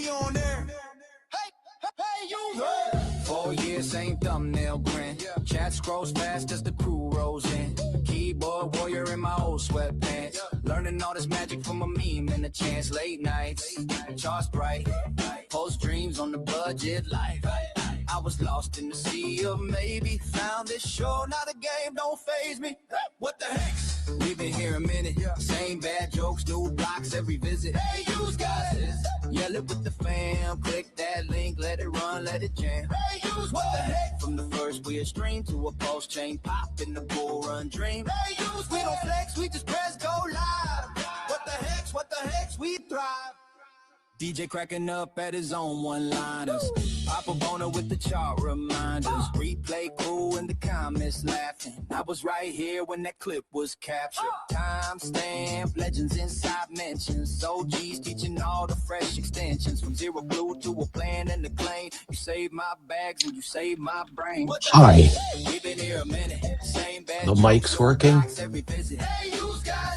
on there. Hey, you. 4 years, same thumbnail grin. Chat scrolls fast as the crew rolls in. Keyboard warrior in my old sweatpants. Learning all this magic from a meme and a chance. Late nights, charts bright. Post dreams on the budget life. I was lost in the sea of maybe. Found this show, not a game, don't faze me. What the heck? We've been here a minute. Same bad jokes, new blocks every visit. Hey, you guys, yell it with the fam. Click that link, let it run, let it jam. Hey, you what the heck? From the first weird stream to a PulseChain pop in the bull run dream. Hey, you we don't flex, we just press go live. What the heck, we thrive. DJ cracking up at his own one-liners. Papa Boner with the chart reminders. Replay crew in the comments laughing. I was right here when that clip was captured. Timestamp, legends inside mentions. OGs teaching all the fresh extensions. From zero blue to a plan and a claim. You save my bags and you save my brain. Hi. We've been here a minute. Same bad The mic's working.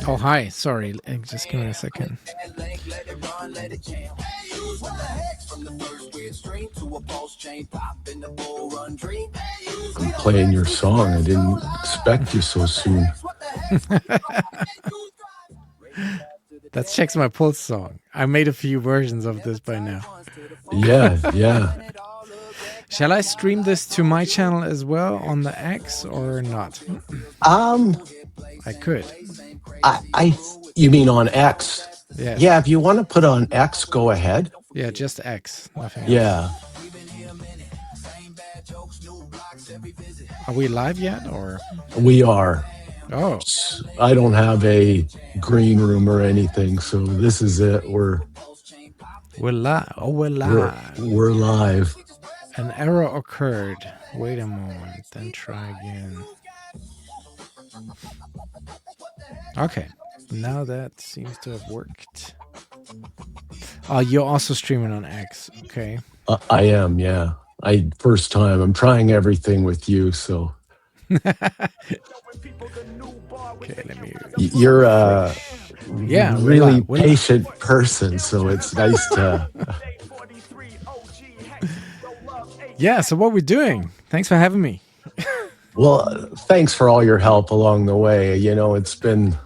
Oh, hi. Sorry. Just give me a second. I'm playing your song. I didn't expect you so soon. That's Checks My Pulse song. I made a few versions of this by now. Yeah. Shall I stream this to my channel as well on the X or not? I could. You mean on X? Yeah. Yeah, if you want to put on X, go ahead. Yeah, just X. Nothing else. Yeah. Are we live yet or? We are. Oh. I don't have a green room or anything, so this is it. We're live. Oh, we're live. We're live. An error occurred. Wait a moment, then try again. Okay. Now that seems to have worked. You're also streaming on X, okay? I am, yeah. First time. I'm trying everything with you, so. Okay, let me. You're a really we're patient person, so it's nice to. Yeah. So what we're doing? Thanks for having me. Well, thanks for all your help along the way. You know, it's been.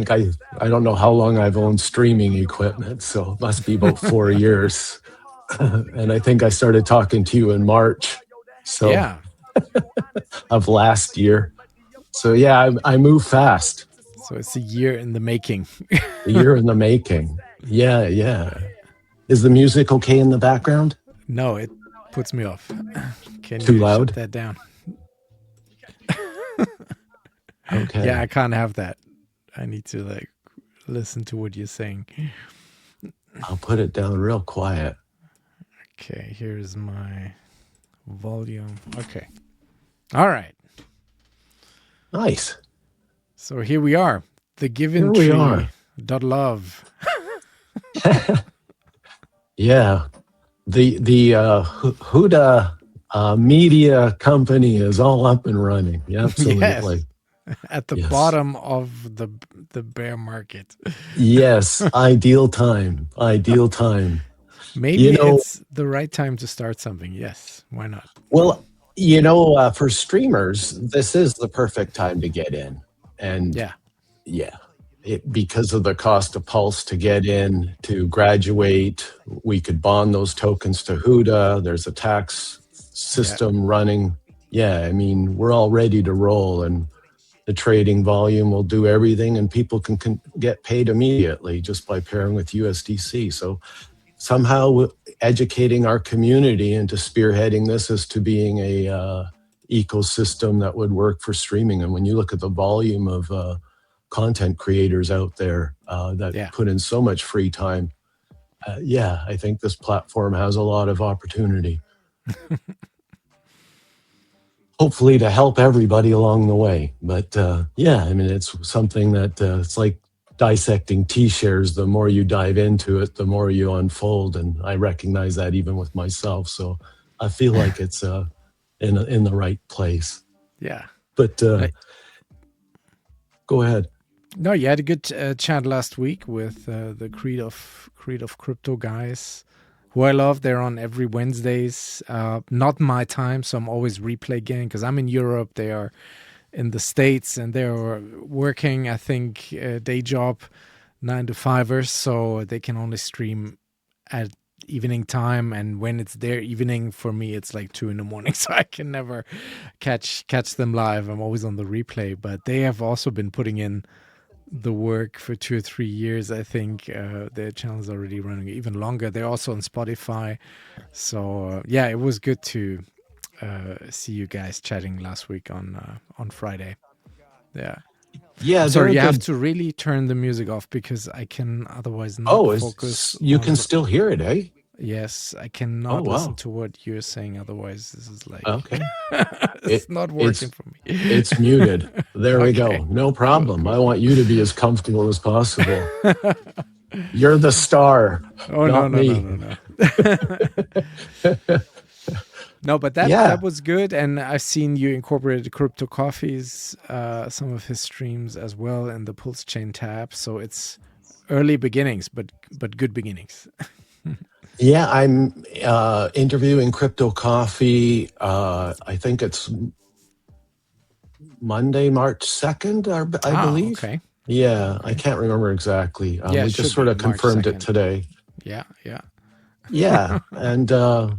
I don't know how long I've owned streaming equipment, so it must be about 4 years. And I think I started talking to you in March, so yeah. of last year. So yeah, I move fast. So it's a year in the making. A year in the making. Yeah. Is the music okay in the background? No, it puts me off. Can Too you loud? shut that down? Okay. Yeah, I can't have that. I need to listen to what you're saying. I'll put it down real quiet. Okay, here's my volume. Okay. All right. Nice. So here we are. The Given Here we Tree. are. .love. Yeah. The Huda media company is all up and running. Yeah, absolutely. Yes. At the bottom of the bear market. Yes, ideal time. Maybe it's the right time to start something. Yes, why not? Well, for streamers, this is the perfect time to get in. And because of the cost of Pulse to get in, to graduate, we could bond those tokens to Huda. There's a tax system running. Yeah, I mean, we're all ready to roll, and the trading volume will do everything, and people can get paid immediately just by pairing with USDC. So somehow educating our community into spearheading this as to being a ecosystem that would work for streaming. And when you look at the volume of content creators out there that put in so much free time, I think this platform has a lot of opportunity. Hopefully to help everybody along the way. But I mean, it's something that it's like dissecting T-shares. The more you dive into it, the more you unfold. And I recognize that even with myself. So I feel like it's in the right place. Yeah. But go ahead. No, you had a good chat last week with the Creed of Crypto guys. who I love. They're on every Wednesdays. Not my time, so I'm always replay gang because I'm in Europe. They are in the States, and they're working, I think, day job, 9 to 5ers, so they can only stream at evening time, and when it's their evening, for me it's like 2 in the morning, so I can never catch them live. I'm always on the replay, but they have also been putting in the work for 2 or 3 years. I think their channel's already running even longer. They're also on Spotify, so yeah, it was good to see you guys chatting last week on Friday. Yeah. Yeah, I'm they're sorry, a you have good. to really turn the music off because I can otherwise not Oh, focus you can on. still hear it, eh? Yes, I Oh, cannot listen wow. to what you're saying. Otherwise, this is like Okay. it's not working It's for me. muted. There we Okay, go. No cool, problem. cool, I cool. want you to be as comfortable as possible. You're the star, Oh no, not no, no, me. no, no. No, but that Yeah. was good, and I've seen you incorporated Crypto Coffee's some of his streams as well in the PulseChain tab. So it's early beginnings, but good beginnings. Yeah, I'm interviewing Crypto Coffee. I think it's Monday, March 2nd, I Ah, believe. okay, Yeah, I okay. can't remember exactly. Yeah, We it just should sort be of March confirmed it 2nd. today. Yeah, yeah. Yeah, and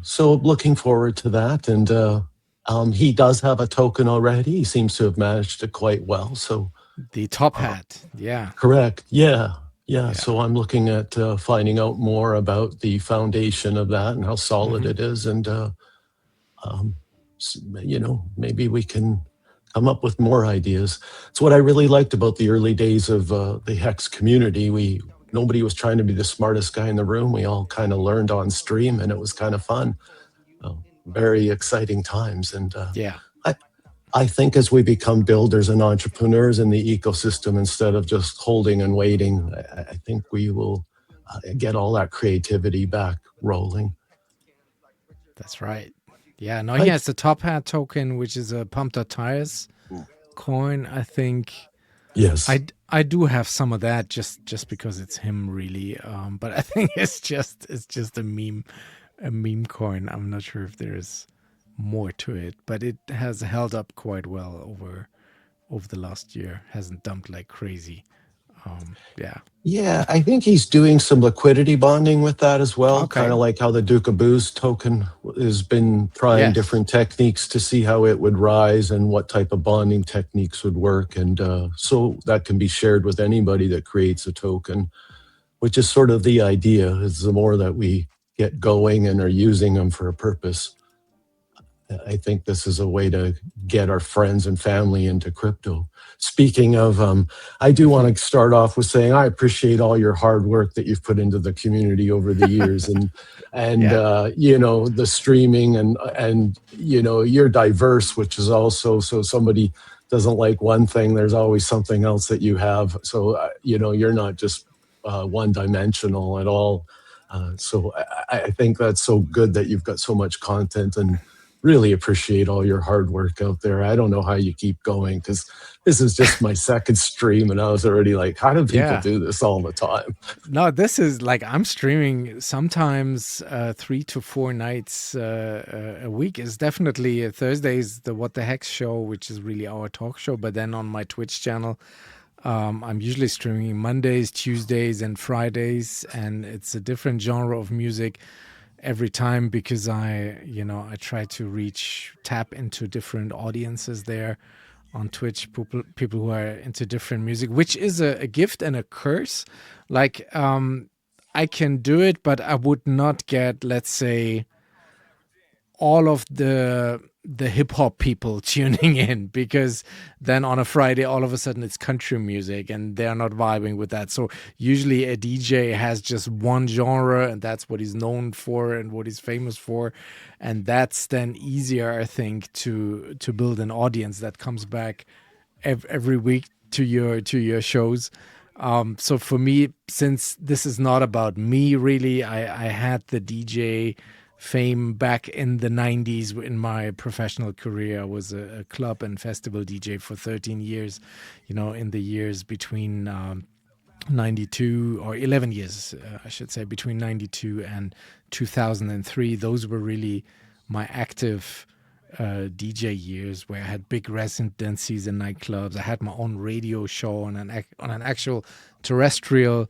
so looking forward to that. And he does have a token already. He seems to have managed it quite well. So The top uh, hat. Yeah, correct. Yeah, yeah. yeah. So I'm looking at finding out more about the foundation of that and how solid Hmm. it is, and um, maybe we can come up with more ideas. It's what I really liked about the early days of the Hex community. Nobody was trying to be the smartest guy in the room. We all kind of learned on stream, and it was kind of fun. Very exciting times, and Yeah, I I think as we become builders and entrepreneurs in the ecosystem instead of just holding and waiting, I think we will get all that creativity back rolling. that's right. Yeah, no, he I has the top hat token, which is a pumped up tires coin. I think yes. I do have some of that just because it's him, really. But I think it's just a meme coin. I'm not sure if there's more to it, but it has held up quite well over the last year. Hasn't dumped like crazy. Yeah. Yeah, I think he's doing some liquidity bonding with that as well, Okay. kind of like how the Duke of Booze token has been trying Yes. different techniques to see how it would rise and what type of bonding techniques would work. And so that can be shared with anybody that creates a token, which is sort of the idea, is the more that we get going and are using them for a purpose. I think this is a way to get our friends and family into crypto. Speaking of, I do want to start off with saying I appreciate all your hard work that you've put into the community over the years, and Yeah. the streaming and you're diverse, which is also so somebody doesn't like one thing, there's always something else that you have. So you're not just one dimensional at all. So I think that's so good that you've got so much content, and really appreciate all your hard work out there. I don't know how you keep going because this is just my second stream, and I was already like, how do people Yeah. do this all the time? No, this is like I'm streaming sometimes 3 to 4 nights a week. Is definitely Thursdays the What the Heck show, which is really our talk show. But then on my Twitch channel, I'm usually streaming Mondays, Tuesdays, and Fridays, and it's a different genre of music every time because I try to tap into different audiences there on Twitch, people who are into different music, which is a gift and a curse. Like I can do it, but I would not get, let's say, all of the hip hop people tuning in, because then on a Friday all of a sudden it's country music and they're not vibing with that. So usually a DJ has just one genre and that's what he's known for and what he's famous for, and that's then easier, I think, to build an audience that comes back every week to your shows. So for me, since this is not about me really, I had the DJ fame back in the 90s in my professional career. I was a club and festival DJ for 13 years, in the years between 92 or 11 years, I should say, between 92 and 2003. Those were really my active DJ years, where I had big residencies in nightclubs. I had my own radio show on an actual terrestrial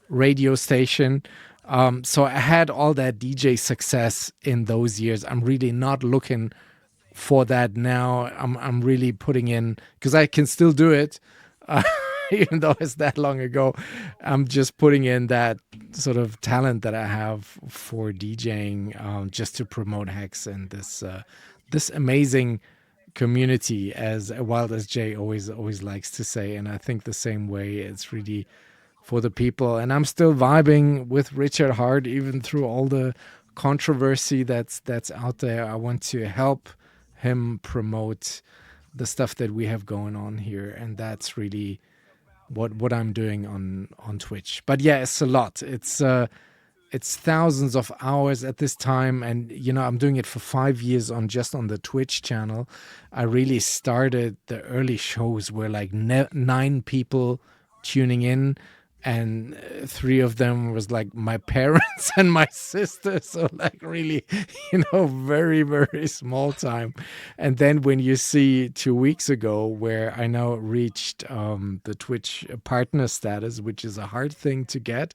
radio station. So I had all that DJ success in those years. I'm really not looking for that now. I'm really putting in, because I can still do it, even though it's that long ago. I'm just putting in that sort of talent that I have for DJing, just to promote Hex and this amazing community, as Wild as Jay always likes to say. And I think the same way. It's really for the people, and I'm still vibing with Richard Hart even through all the controversy that's out there. I want to help him promote the stuff that we have going on here, and that's really what I'm doing on Twitch. But yeah, it's a lot. It's thousands of hours at this time, and I'm doing it for 5 years on the Twitch channel. I really started, the early shows were like 9 people tuning in, and 3 of them was like my parents and my sister, so like really, very, very small time. And then when you see 2 weeks ago, where I now reached the Twitch partner status, which is a hard thing to get.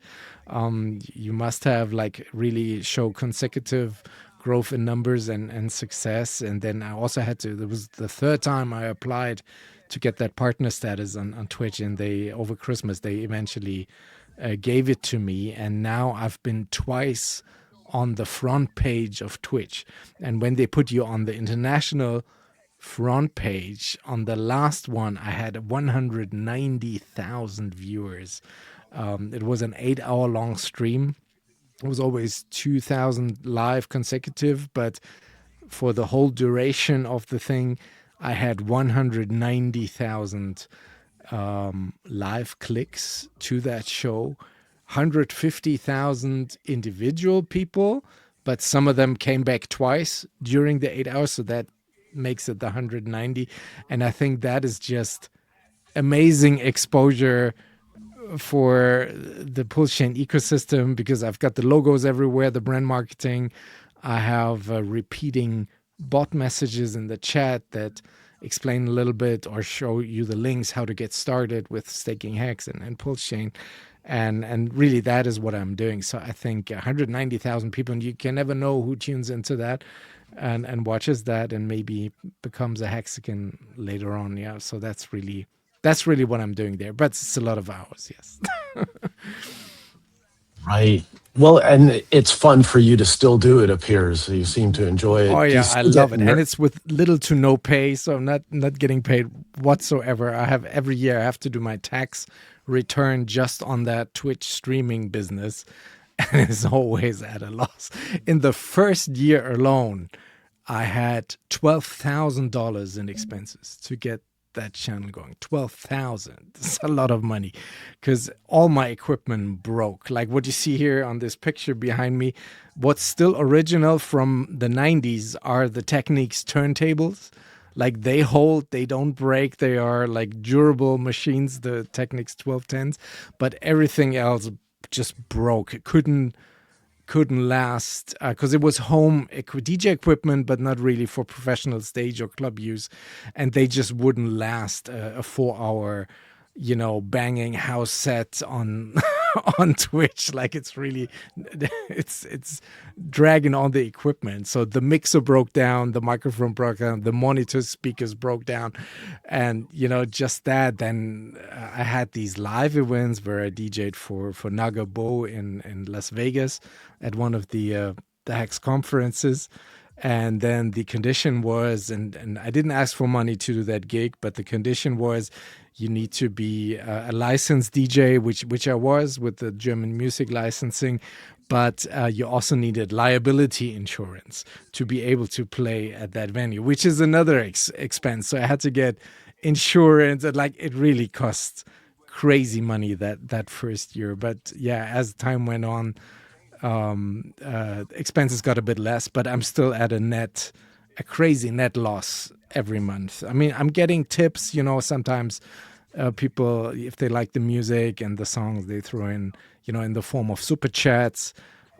You must have like really show consecutive growth in numbers and success. And then I also had to, there was the 3rd time I applied to get that partner status on Twitch, and over Christmas they eventually gave it to me, and now I've been twice on the front page of Twitch. And when they put you on the international front page, on the last one I had 190,000 viewers. It was an 8-hour long stream. It was always 2,000 live consecutive, but for the whole duration of the thing, I had 190,000 live clicks to that show, 150,000 individual people, but some of them came back twice during the 8 hours, so that makes it the 190. And I think that is just amazing exposure for the PulseChain ecosystem, because I've got the logos everywhere, the brand marketing. I have repeating bot messages in the chat that explain a little bit or show you the links how to get started with staking Hex and PulseChain. And really that is what I'm doing. So I think 190,000 people, and you can never know who tunes into that and watches that and maybe becomes a Hexican later on. Yeah. So that's really what I'm doing there. But it's a lot of hours, yes. Right. Well, and it's fun for you to still do, it appears. You seem to enjoy it. Oh yeah, I love it. And it's with little to no pay, so I'm not getting paid whatsoever. Every year I have to do my tax return just on that Twitch streaming business, and it's always at a loss. In the first year alone, I had $12,000 in expenses to get that channel going. 12,000. That's a lot of money, because all my equipment broke. Like what you see here on this picture behind me, what's still original from the 90s are the Technics turntables. Like they hold, they don't break. They are like durable machines, the Technics 1210s, but everything else just broke. It couldn't last, because it was home DJ equipment, but not really for professional stage or club use, and they just wouldn't last a 4-hour, banging house set on on Twitch. Like it's really, it's dragging on the equipment. So the mixer broke down, the microphone broke down, the monitor speakers broke down, and just that. Then I had these live events where I DJ'd for Naga Bo in Las Vegas at one of the Hex conferences. And then the condition was, and I didn't ask for money to do that gig, but the condition was you need to be a licensed DJ, which I was with the German music licensing, but you also needed liability insurance to be able to play at that venue, which is another expense. So I had to get insurance, and like it really cost crazy money that first year. But yeah, as time went on, expenses got a bit less, but I'm still at a crazy net loss every month. I mean, I'm getting tips, sometimes people, if they like the music and the songs, they throw in, in the form of super chats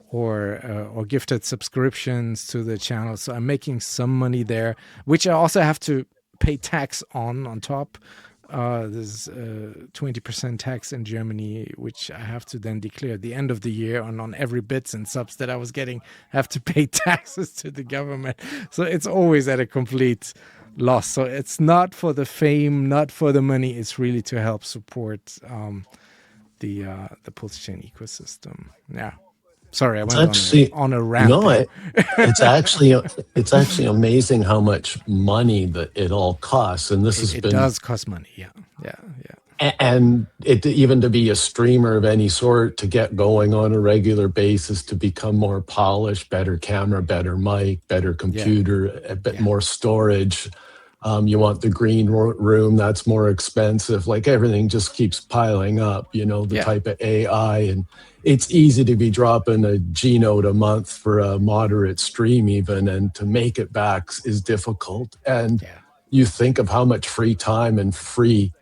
or gifted subscriptions to the channel. So I'm making some money there, which I also have to pay tax on top. There's 20% tax in Germany, which I have to then declare at the end of the year on every bits and subs that I was getting. I have to pay taxes to the government. So it's always at a complete loss. So it's not for the fame, not for the money. It's really to help support the PulseChain ecosystem. Yeah. Sorry, I It's went actually on a rant no, there. it's actually amazing how much money that it all costs, and this has It been does cost money. Yeah. and it even to be a streamer of any sort, to get going on a regular basis, to become more polished, better camera, better mic, better computer, a bit more storage. You want the green room, that's more expensive. Like everything just keeps piling up, the type of AI. And it's easy to be dropping a G note a month for a moderate stream even, and to make it back is difficult. And you think of how much free time and free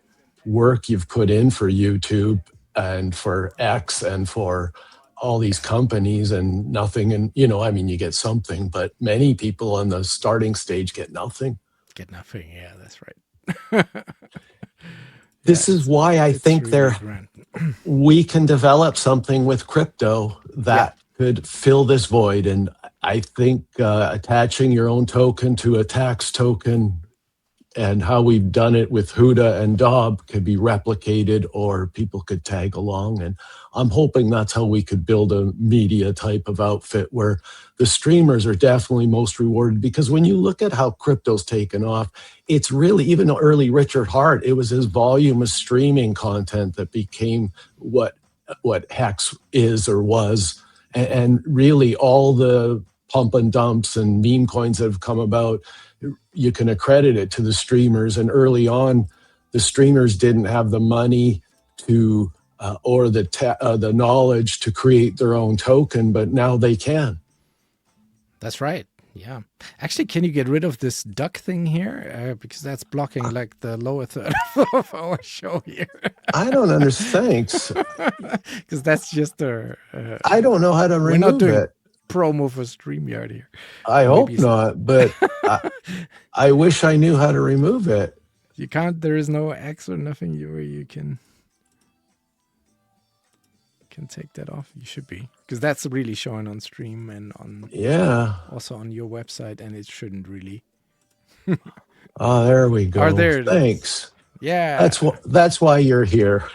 work you've put in for YouTube and for X and for all these companies, and nothing. And, you get something, but many people on the starting stage get nothing. Get nothing. Yeah, that's right. This is why I think really we can develop something with crypto that could fill this void. And I think attaching your own token to a tax token, and how we've done it with Huda and Dob, could be replicated, or people could tag along. And I'm hoping that's how we could build a media type of outfit where the streamers are definitely most rewarded. Because when you look at how crypto's taken off, it's really, even early Richard Hart, it was his volume of streaming content that became what Hex is or was. And really all the pump and dumps and meme coins that have come about, you can accredit it to the streamers. And early on, the streamers didn't have the money to or the knowledge to create their own token, but now they can. That's right. Yeah. Actually, can you get rid of this duck thing here? Because that's blocking like the lower third of our show here. I don't understand. Because that's just I don't know how to remove it. We're not doing promo for StreamYard here. I hope not, but I wish I knew how to remove it. You can't. There is no X or nothing where you can take that off. You should be, because that's really showing on stream and on also on your website, and it shouldn't really. Oh, there we go. Thanks. Yeah, that's why you're here.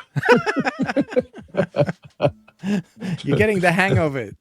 You're getting the hang of it.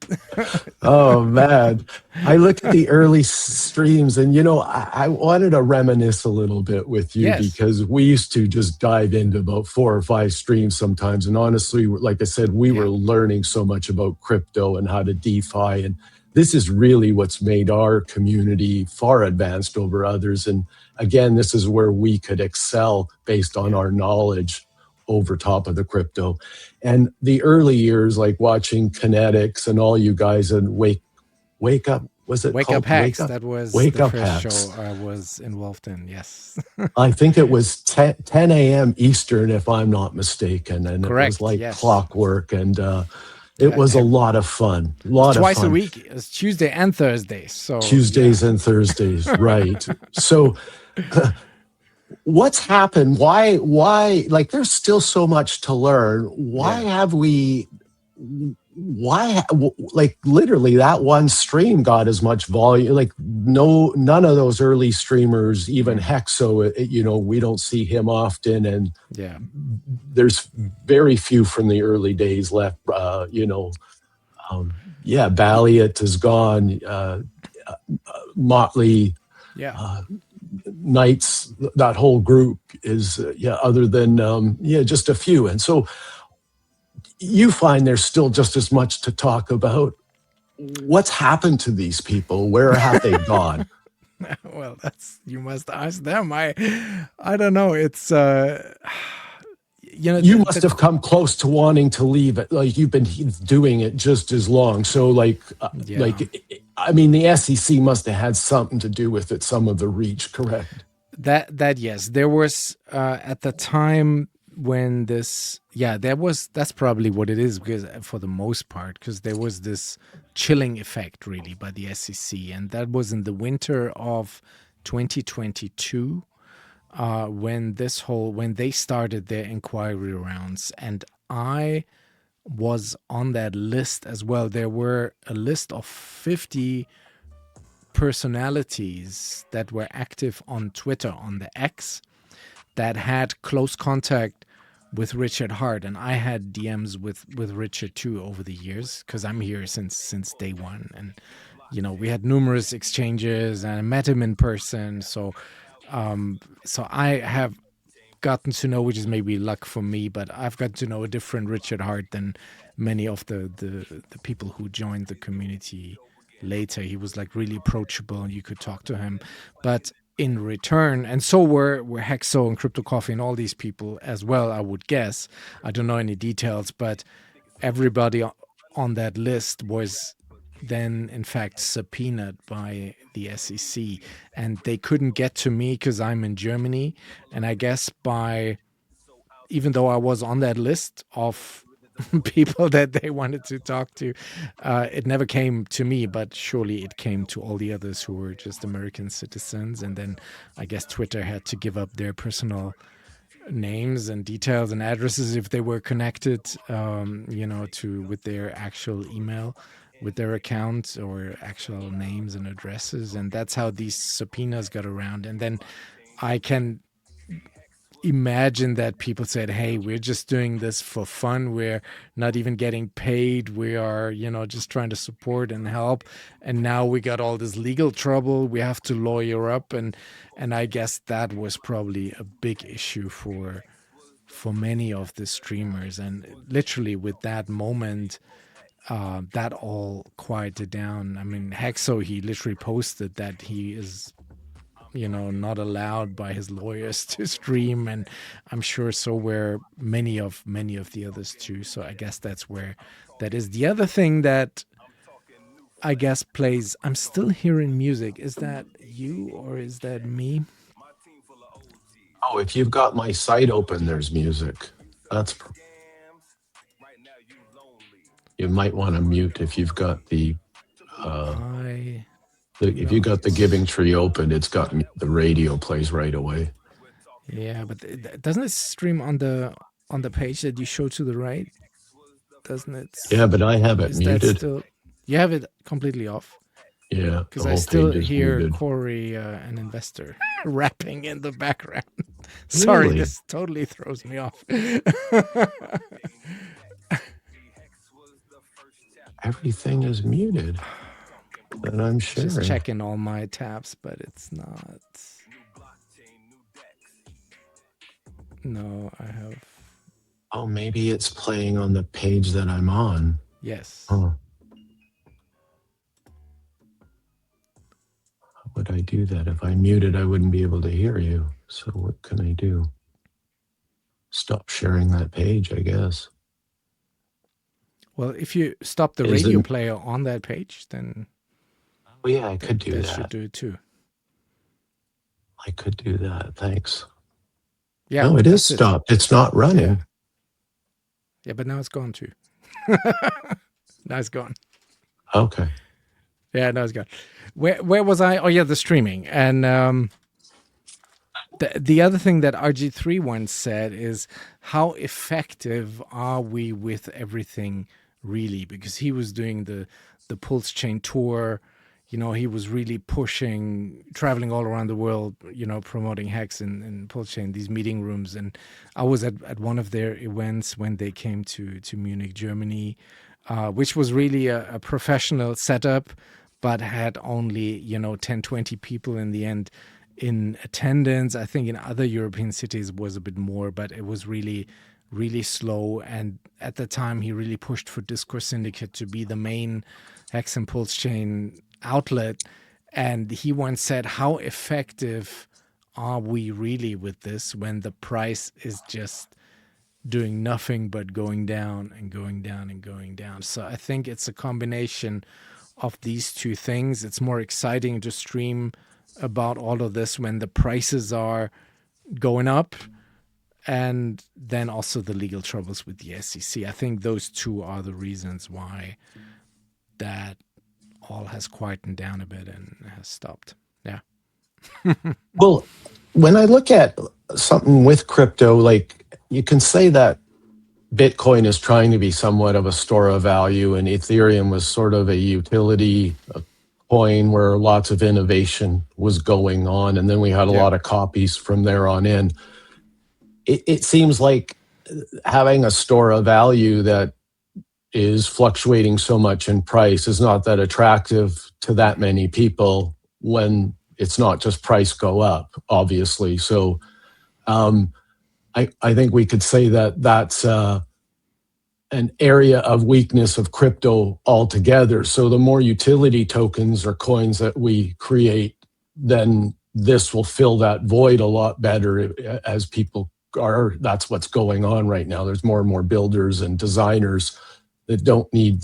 Oh man, I looked at the early streams, and I wanted to reminisce a little bit with you, because we used to just dive into about 4 or 5 streams sometimes, and honestly, like I said, we were learning so much about crypto and how to DeFi, and this is really what's made our community far advanced over others. And again, this is where we could excel based on our knowledge over top of the crypto. And the early years, like watching Kinetics and all you guys, and Wake Up, was it Wake called? Up Hacks? That was the first show I was involved in, yes. I think it was 10 a.m. Eastern, if I'm not mistaken. And correct, it was like clockwork, and it was a lot of fun. Twice a week. It's Tuesday and Thursdays. So Tuesdays and Thursdays, right. So what's happened? Why, like, there's still so much to learn. Why like, literally that one stream got as much volume? Like, none of those early streamers, even Hexo, we don't see him often. And there's very few from the early days left, Balliot is gone, Motley, Knights, that whole group is other than just a few. And so you find there's still just as much to talk about. What's happened to these people? Where have they gone? Well, you must ask them. I don't know. It's you must have come close to wanting to leave it. Like, you've been doing it just as long. So the SEC must have had something to do with it, some of the reach, correct? That yes. There was at the time when this, yeah, that's probably what it is, because for the most part, because there was this chilling effect really by the SEC, and that was in the winter of 2022, when they started their inquiry rounds, and I was on that list as well. There were a list of 50 personalities that were active on Twitter, on the X, that had close contact with Richard Hart, and I had DMs with Richard too over the years, because I'm here since day one, and we had numerous exchanges, and I met him in person. So I have gotten to know, which is maybe luck for me, but I've gotten to know a different Richard Hart than many of the people who joined the community later. He was like really approachable, and you could talk to him. But in return, and so were Hexo and Crypto Coffee and all these people as well, I would guess. I don't know any details, but everybody on that list was then in fact subpoenaed by the SEC, and they couldn't get to me because I'm in Germany. And I guess even though I was on that list of people that they wanted to talk to, it never came to me, but surely it came to all the others who were just American citizens. And then I guess Twitter had to give up their personal names and details and addresses if they were connected, with their actual email, with their account, or actual names and addresses. And that's how these subpoenas got around. And then I can imagine that people said, hey, we're just doing this for fun, we're not even getting paid, we are just trying to support and help, and now we got all this legal trouble, we have to lawyer up. And I guess that was probably a big issue for many of the streamers. And literally with that moment, that all quieted down. I mean, Hexo, he literally posted that he is not allowed by his lawyers to stream, and I'm sure so were many of the others too. So I guess that's where that is. The other thing that I guess plays, I'm still hearing music. Is that you or is that me? Oh, if you've got my site open, there's music. You might want to mute if you've got the if you got the Giving Tree open, it's got the radio plays right away. Yeah, but doesn't it stream on the page that you show to the right? Doesn't it? Yeah, but I have it muted. You have it completely off? Yeah, because I still hear muted. Corey, an investor, rapping in the background. Sorry, really? This totally throws me off. Everything is muted. And I'm sharing. Just checking all my tabs, but it's not. No, I have. Oh, maybe it's playing on the page that I'm on. Yes. Oh. How would I do that? If I muted, I wouldn't be able to hear you. So what can I do? Stop sharing that page, I guess. Well, if you stop the radio player on that page, then... Oh, yeah, I could do that. That should do it too. I could do that. Thanks. Yeah. No, it is stopped. It's not running. Yeah, but now it's gone too. Now it's gone. Okay. Yeah, now it's gone. Where was I? Oh, yeah, the streaming. And the other thing that RG3 once said is, how effective are we with everything really? Because he was doing the PulseChain tour. He was really pushing, traveling all around the world, promoting Hex and PulseChain, these meeting rooms. And I was at one of their events when they came to Munich, Germany, which was really a professional setup, but had only, 10, 20 people in the end in attendance. I think in other European cities it was a bit more, but it was really, really slow. And at the time, he really pushed for Discourse Syndicate to be the main Hex and PulseChain outlet. And he once said, how effective are we really with this when the price is just doing nothing but going down and going down and going down? So I think it's a combination of these two things. It's more exciting to stream about all of this when the prices are going up, and then also the legal troubles with the SEC. I think those two are the reasons why that all has quietened down a bit and has stopped. Yeah. Well, when I look at something with crypto, like you can say that Bitcoin is trying to be somewhat of a store of value, and Ethereum was sort of a utility a coin where lots of innovation was going on. And then we had a Yeah. lot of copies from there on in. It seems like having a store of value that is fluctuating so much in price is not that attractive to that many people when it's not just price go up, obviously. So um, I think we could say that that's an area of weakness of crypto altogether. So the more utility tokens or coins that we create, then this will fill that void a lot better as people are. That's what's going on right now. There's more and more builders and designers that don't need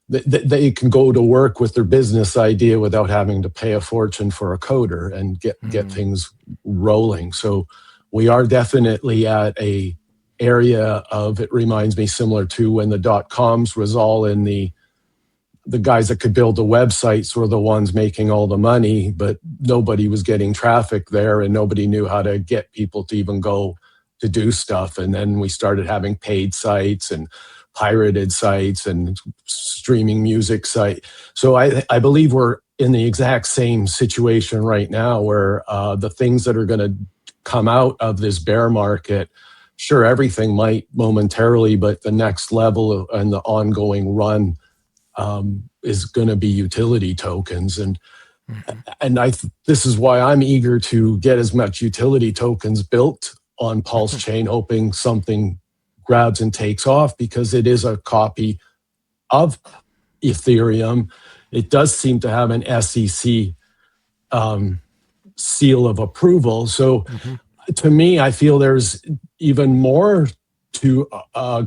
they can go to work with their business idea without having to pay a fortune for a coder and get things rolling. So we are definitely at a area of, it reminds me similar to when the .coms was all in the guys that could build the websites were the ones making all the money, but nobody was getting traffic there and nobody knew how to get people to even go to do stuff. And then we started having paid sites and pirated sites and streaming music site. So I believe we're in the exact same situation right now where the things that are going to come out of this bear market, sure, everything might momentarily, but the next level and the ongoing run is going to be utility tokens. And this is why I'm eager to get as much utility tokens built on PulseChain, hoping something grabs and takes off, because it is a copy of Ethereum. It does seem to have an SEC seal of approval. So to me, I feel there's even more to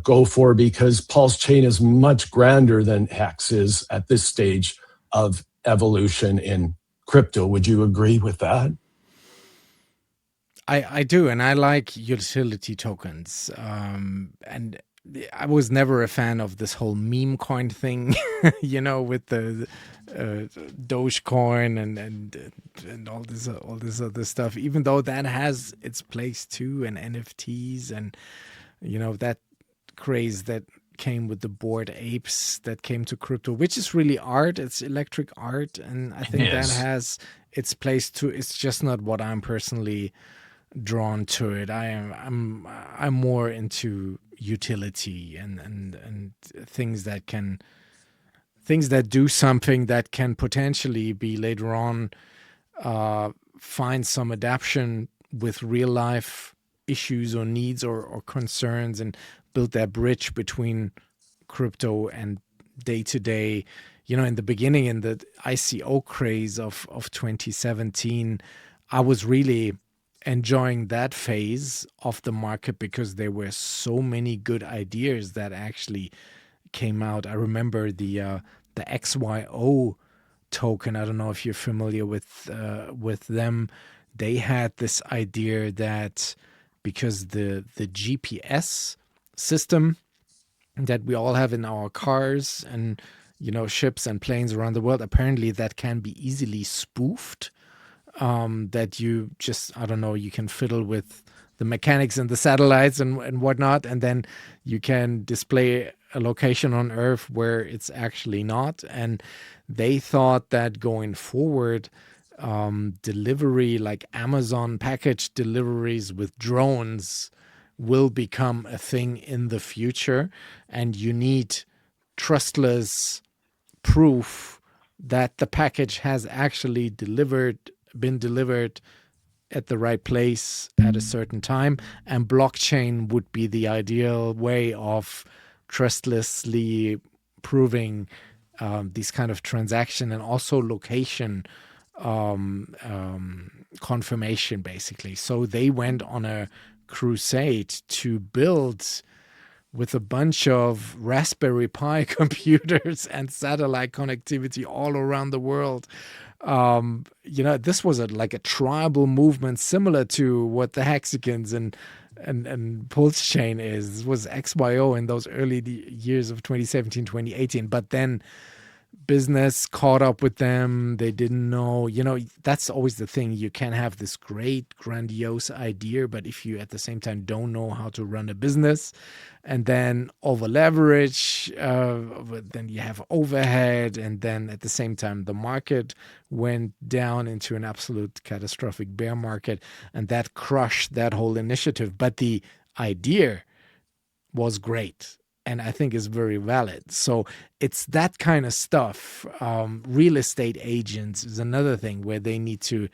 go for, because PulseChain is much grander than Hex is at this stage of evolution in crypto. Would you agree with that? I do, and I like utility tokens. And I was never a fan of this whole meme coin thing, with the Dogecoin and all this other stuff. Even though that has its place too, and NFTs, and that craze that came with the Bored Apes that came to crypto, which is really art. It's electric art, and I think that has its place too. It's just not what I'm personally drawn to it. I'm more into utility and things that do something that can potentially be later on find some adaptation with real life issues or needs or concerns, and build that bridge between crypto and day to day. In the beginning, in the ICO craze of 2017, I was really enjoying that phase of the market because there were so many good ideas that actually came out. I remember the XYO token. I don't know if you're familiar with them. They had this idea that because the GPS system that we all have in our cars and ships and planes around the world, apparently that can be easily spoofed. That you just, I don't know, you can fiddle with the mechanics and the satellites and whatnot, and then you can display a location on Earth where it's actually not. And they thought that going forward, delivery, like Amazon package deliveries with drones, will become a thing in the future, and you need trustless proof that the package has actually been delivered at the right place at a certain time. And blockchain would be the ideal way of trustlessly proving these kind of transaction, and also location confirmation, basically. So they went on a crusade to build, with a bunch of Raspberry Pi computers and satellite connectivity all around the world. This was like a tribal movement similar to what the Hexagons and and PulseChain was XYO in those early years of 2017, 2018. But then business caught up with them. They didn't know, that's always the thing. You can have this great, grandiose idea, but if you at the same time don't know how to run a business and then over leverage, then you have overhead. And then at the same time, the market went down into an absolute catastrophic bear market, and that crushed that whole initiative. But the idea was great, and I think is very valid. So it's that kind of stuff. Real estate agents is another thing where they need to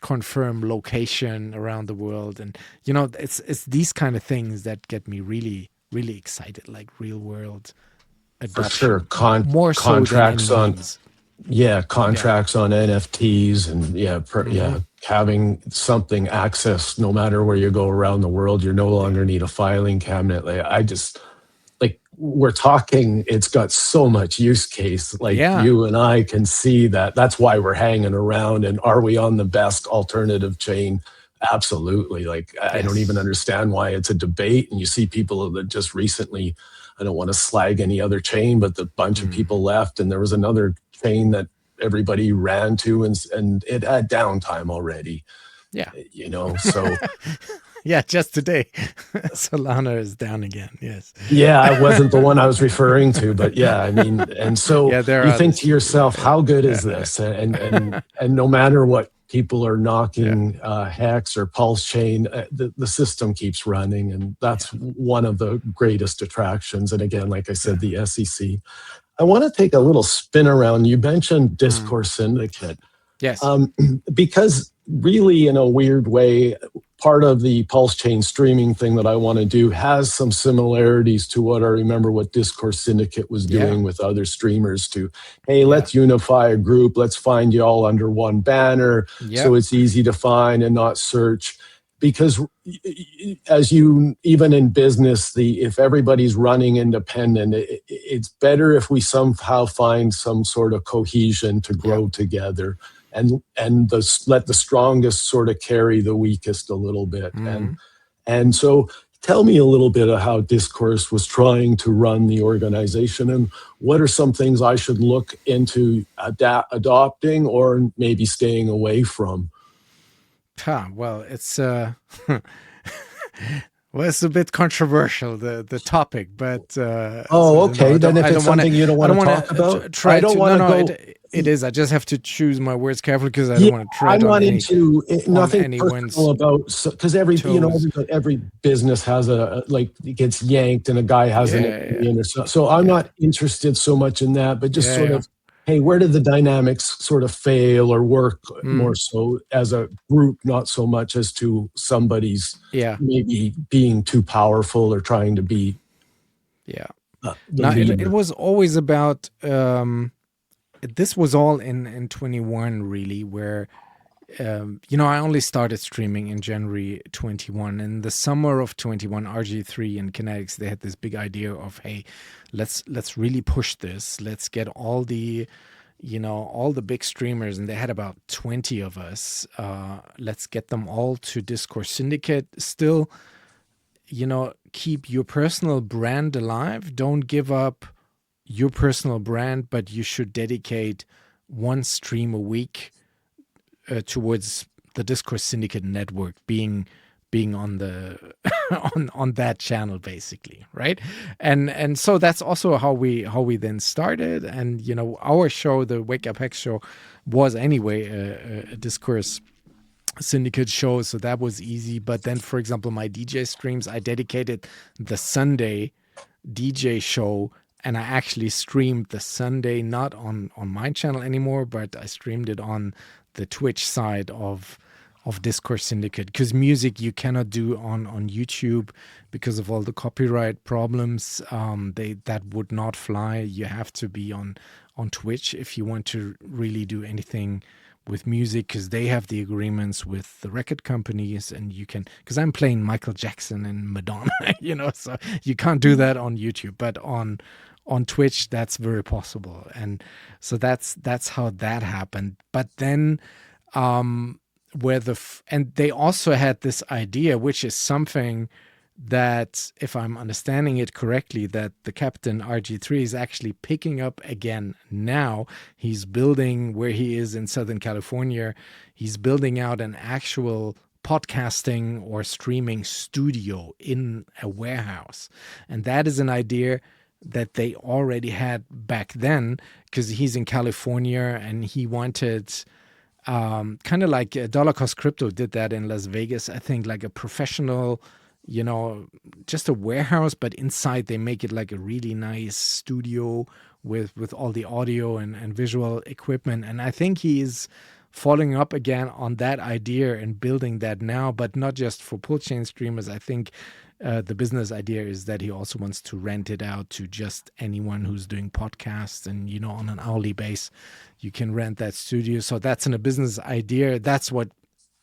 confirm location around the world, and it's these kind of things that get me really, really excited, like real world For adoption, sure. more so Contracts than any on, memes. contracts on NFTs, and having something access no matter where you go around the world. You no longer need a filing cabinet. Like we're talking, it's got so much use case. Like you and I can see that. That's why we're hanging around. And are we on the best alternative chain? Absolutely. Like I don't even understand why it's a debate. And you see people that just recently, I don't want to slag any other chain, but the bunch of people left, and there was another chain that everybody ran to, and it had downtime already. So yeah, just today Solana is down again. Yes. I wasn't the one I was referring to, but I mean, and so you think to yourself, how good is this? And no matter what people are knocking Hex or PulseChain, the system keeps running, and that's one of the greatest attractions. And again, like I said, the SEC. I want to take a little spin around. You mentioned Discourse Syndicate. Yes. Because really, in a weird way, part of the PulseChain streaming thing that I want to do has some similarities to what I remember what Discourse Syndicate was doing with other streamers to, hey, let's unify a group. Let's find you all under one banner so it's easy to find and not search. Because as you, even in business, if everybody's running independent, it's better if we somehow find some sort of cohesion to grow together, and let the strongest sort of carry the weakest a little bit. And so tell me a little bit of how Discourse was trying to run the organization, and what are some things I should look into adopting or maybe staying away from? Well, it's it's a bit controversial, the topic, but okay. Then if it's something you don't want to talk about, I don't want to go. It is. I just have to choose my words carefully because I don't want to tread on nothing personal about, because every business has it gets yanked and a guy has an opinion or so. So I'm not interested so much in that, but just sort of, hey, where did the dynamics sort of fail or work more so as a group, not so much as to somebody's maybe being too powerful or trying to be. It was always about. This was all in 21, really, where, I only started streaming in January 21. In the summer of 21, RG3 and Kinetics, they had this big idea of, hey, let's really push this. Let's get all the big streamers, and they had about 20 of us. Let's get them all to Discourse Syndicate. Still, keep your personal brand alive. Don't give up your personal brand, but you should dedicate one stream a week towards the Discourse Syndicate network being on the on that channel, basically, right? And so that's also how we then started. And our show, the Wake Up Hex show, was anyway a Discourse Syndicate show, so that was easy. But then, for example, my DJ streams, I dedicated the Sunday DJ show. And I actually streamed the Sunday, not on my channel anymore, but I streamed it on the Twitch side of Discourse Syndicate, because music you cannot do on YouTube because of all the copyright problems. That would not fly. You have to be on Twitch if you want to really do anything with music, because they have the agreements with the record companies, and you can, because I'm playing Michael Jackson and Madonna, so you can't do that on YouTube, but on Twitch that's very possible. And so that's how that happened. But then where and they also had this idea, which is something that, if I'm understanding it correctly, that the Captain RG3 is actually picking up again now. He's building, where he is in Southern California, he's building out an actual podcasting or streaming studio in a warehouse. And that is an idea that they already had back then, because he's in California and he wanted, kind of like Dollar Cost Crypto did that in Las Vegas, I think, like a professional, just a warehouse, but inside they make it like a really nice studio with all the audio and visual equipment. And I think he's following up again on that idea and building that now, but not just for PulseChain streamers. I think the business idea is that he also wants to rent it out to just anyone who's doing podcasts, and on an hourly base you can rent that studio. So that's in a business idea. That's what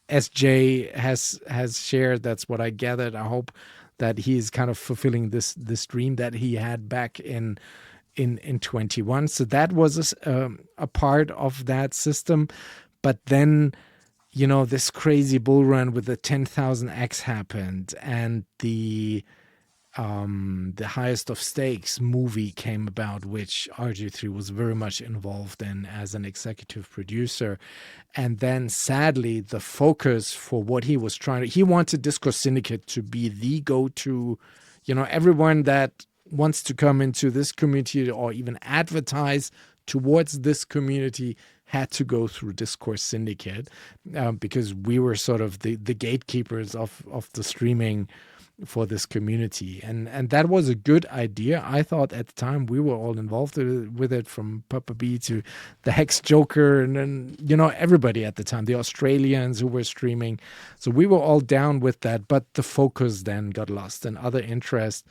SJ has shared. That's what I gathered. I hope that he's kind of fulfilling this dream that he had back in 21. So that was a part of that system. But then, this crazy bull run with the 10,000x happened, and the Highest of Stakes movie came about, which RG3 was very much involved in as an executive producer. And then sadly, the focus for what he was he wanted Discourse Syndicate to be the go-to, everyone that wants to come into this community or even advertise towards this community had to go through Discourse Syndicate, because we were sort of the gatekeepers of the streaming for this community. And that was a good idea. I thought at the time we were all involved with it, from Papa B to the Hex Joker, and then, everybody at the time, the Australians who were streaming. So we were all down with that, but the focus then got lost and other interests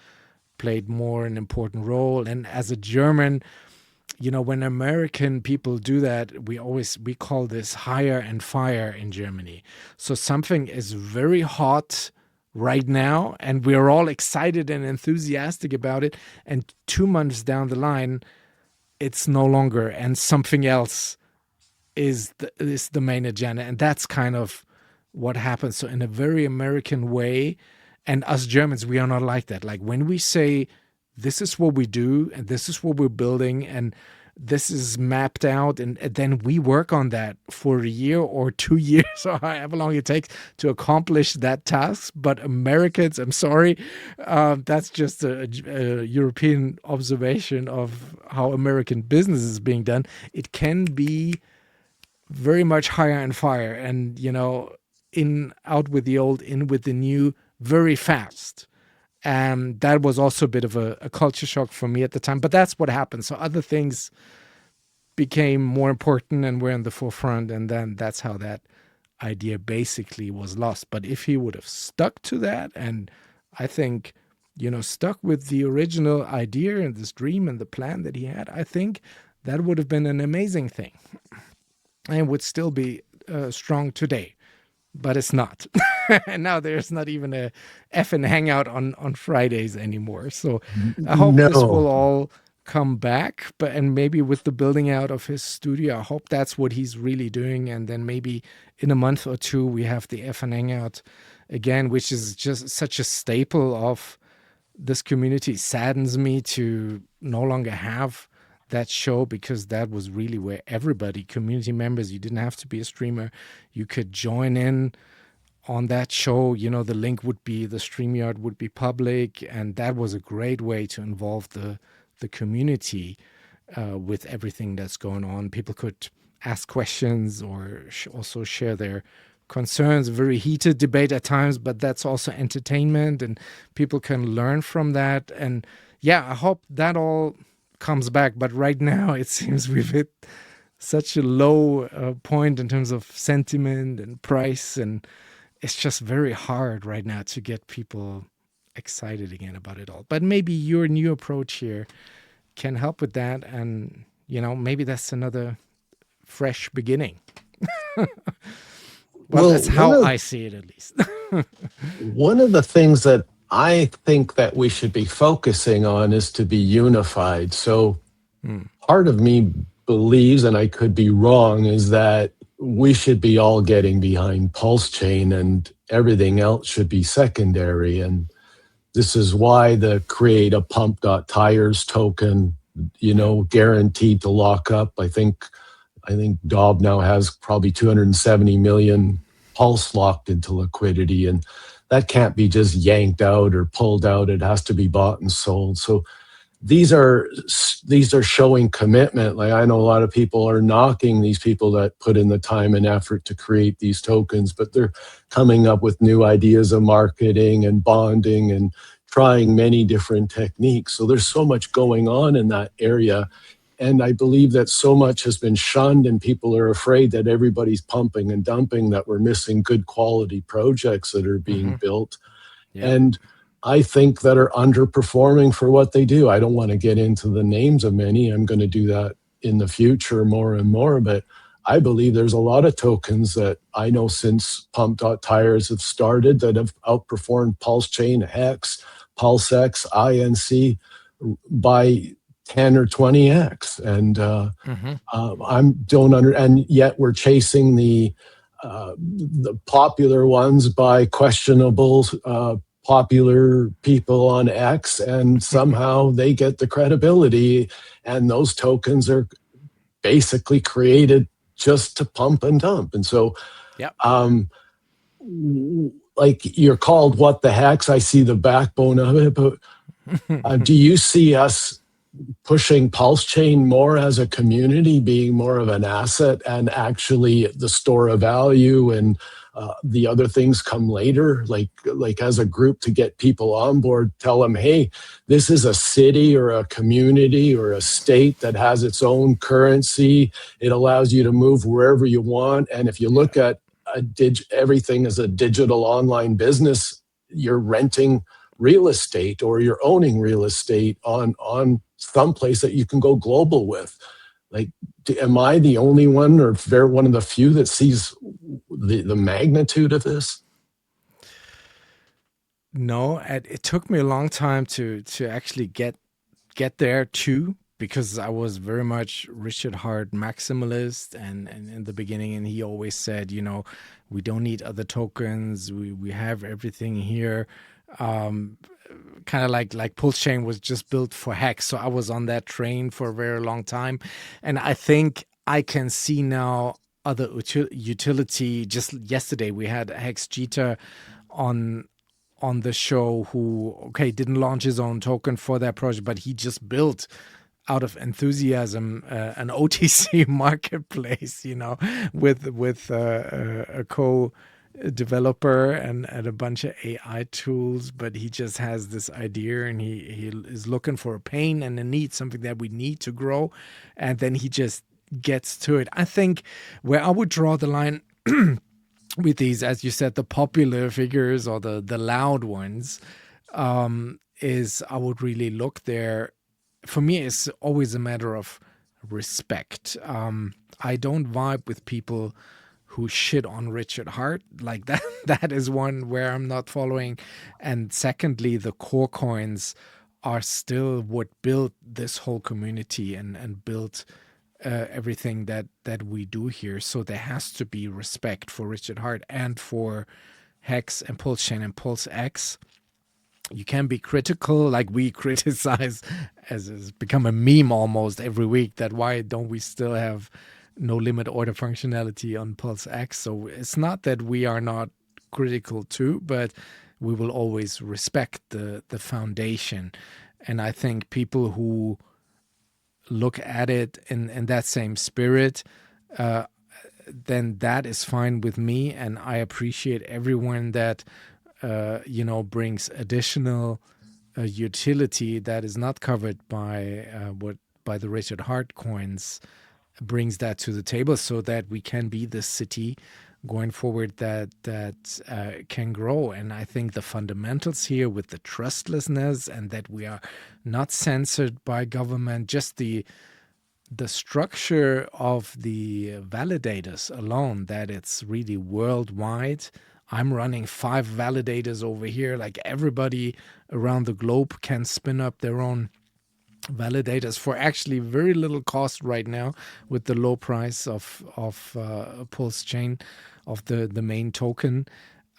played more an important role. And as a German, when American people do that, we call this hire and fire in Germany. So something is very hot right now, and we're all excited and enthusiastic about it. And 2 months down the line, it's no longer, and something else is the main agenda. And that's kind of what happens. So in a very American way, and us Germans, we are not like that. Like when we say, this is what we do, and this is what we're building, and this is mapped out, and then we work on that for a year or 2 years or however long it takes to accomplish that task. But Americans, I'm sorry, that's just a European observation of how American business is being done. It can be very much hire and fire, and out with the old, in with the new, very fast. And that was also a bit of a culture shock for me at the time. But that's what happened. So other things became more important and were in the forefront. And then that's how that idea basically was lost. But if he would have stuck to that, and I think, stuck with the original idea and this dream and the plan that he had, I think that would have been an amazing thing. And would still be strong today. But it's not. And now there's not even a effing hangout on Fridays anymore. So I hope this will all come back. And maybe with the building out of his studio, I hope that's what he's really doing. And then maybe in a month or two, we have the effing hangout again, which is just such a staple of this community. It saddens me to no longer have that show, because that was really where everybody, community members, you didn't have to be a streamer, you could join in on that show. The link would be, the StreamYard would be public, and that was a great way to involve the community with everything that's going on. People could ask questions or also share their concerns. Very heated debate at times, but that's also entertainment, and people can learn from that. And yeah, I hope that all comes back. But right now it seems we've hit such a low point in terms of sentiment and price, and it's just very hard right now to get people excited again about it all. But maybe your new approach here can help with that, and maybe that's another fresh beginning. Well, that's how I see it, at least. One of the things that I think that we should be focusing on is to be unified. So part of me believes, and I could be wrong, is that we should be all getting behind PulseChain, and everything else should be secondary. And this is why the create a pump.tires token, guaranteed to lock up. I think Dobb now has probably 270 million Pulse locked into liquidity, and that can't be just yanked out or pulled out. It has to be bought and sold. So these are showing commitment. Like, I know a lot of people are knocking these people that put in the time and effort to create these tokens, but they're coming up with new ideas of marketing and bonding and trying many different techniques. So there's so much going on in that area. And I believe that so much has been shunned, and people are afraid that everybody's pumping and dumping, that we're missing good quality projects that are being built. Yeah. And I think that are underperforming for what they do. I don't want to get into the names of many. I'm going to do that in the future more and more. But I believe there's a lot of tokens that I know since Pump.Tires have started that have outperformed PulseChain, Hex, PulseX, INC by 10 or 20x. And and yet we're chasing the popular ones by questionable popular people on X, and somehow they get the credibility, and those tokens are basically created just to pump and dump. And so like, you're called what the hex, I see the backbone of it, but do you see us pushing PulseChain more as a community, being more of an asset and actually the store of value, and the other things come later, like as a group, to get people on board, tell them, hey, this is a city or a community or a state that has its own currency. It allows you to move wherever you want. And if you look at everything as a digital online business, you're renting real estate or you're owning real estate on some place that you can go global with. Like, am I the only one, or one of the few that sees the magnitude of this? No, it took me a long time to actually get there too, because I was very much Richard Hart maximalist, and in the beginning, and he always said, we don't need other tokens. We have everything here. Kind of like PulseChain was just built for Hex. So I was on that train for a very long time. And I think I can see now other utility. Just yesterday, we had Hex Jita on the show, who, didn't launch his own token for that project, but he just built out of enthusiasm an OTC marketplace, with a co-developer and a bunch of AI tools. But he just has this idea, and he is looking for a pain and a need, something that we need to grow, and then he just gets to it. I think where I would draw the line with these, as you said, the popular figures or the loud ones, is I would really look there. For me, it's always a matter of respect. I don't vibe with people who shit on Richard Hart like that. That is one where I'm not following. And secondly, the core coins are still what built this whole community and built everything that we do here. So there has to be respect for Richard Hart and for Hex and PulseChain and PulseX. You can be critical, like we criticize, as has become a meme almost every week, that why don't we still have no limit order functionality on PulseX. So it's not that we are not critical too, but we will always respect the foundation. And I think people who look at it in that same spirit, then that is fine with me. And I appreciate everyone that brings additional utility that is not covered by by the Richard Hart coins, brings that to the table, so that we can be the city going forward that can grow. And I think the fundamentals here, with the trustlessness and that we are not censored by government, just the structure of the validators alone, that it's really worldwide. I'm running 5 validators over here. Like, everybody around the globe can spin up their own validators for actually very little cost right now with the low price of PulseChain, of the main token.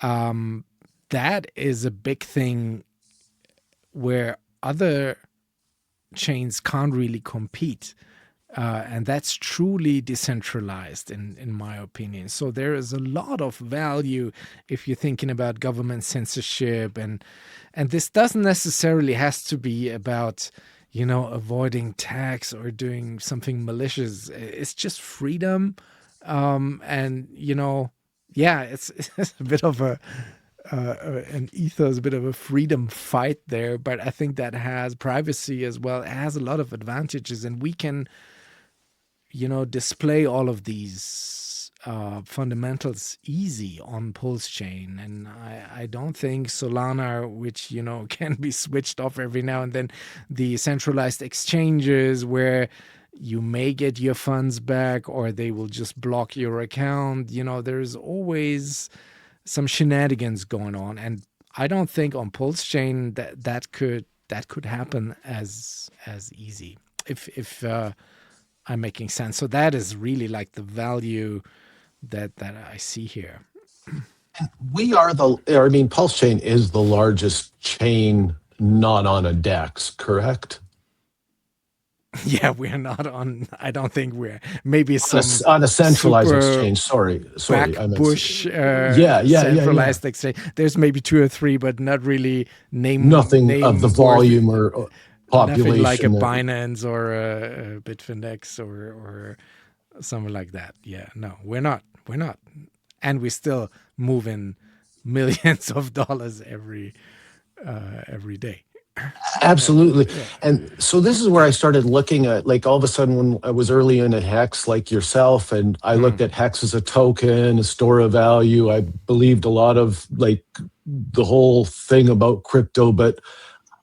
That is a big thing where other chains can't really compete. And that's truly decentralized in my opinion. So there is a lot of value if you're thinking about government censorship, and this doesn't necessarily has to be about, avoiding tax or doing something malicious. It's just freedom. And yeah, it's a bit of an ethos, a bit of a freedom fight there, but I think that has privacy as well. It has a lot of advantages, and we can display all of these fundamentals easy on PulseChain. And I don't think Solana, which, can be switched off every now and then, the centralized exchanges where you may get your funds back or they will just block your account, there's always some shenanigans going on. And I don't think on PulseChain that could happen as easy, if I'm making sense. So that is really like the value that I see here. PulseChain is the largest chain not on a DEX, correct? Yeah, we're not on. I don't think we're maybe some on a centralized exchange. Sorry, Bush centralized exchange. There's maybe 2 or 3, but not really nothing of the volume or population. Nothing like a Binance or a Bitfinex or something like that. Yeah, no, we're not, and we still move in millions of dollars every day. Absolutely. And so this is where I started looking at, like, all of a sudden when I was early into Hex, like yourself, and I looked at Hex as a token, a store of value. I believed a lot of like the whole thing about crypto, but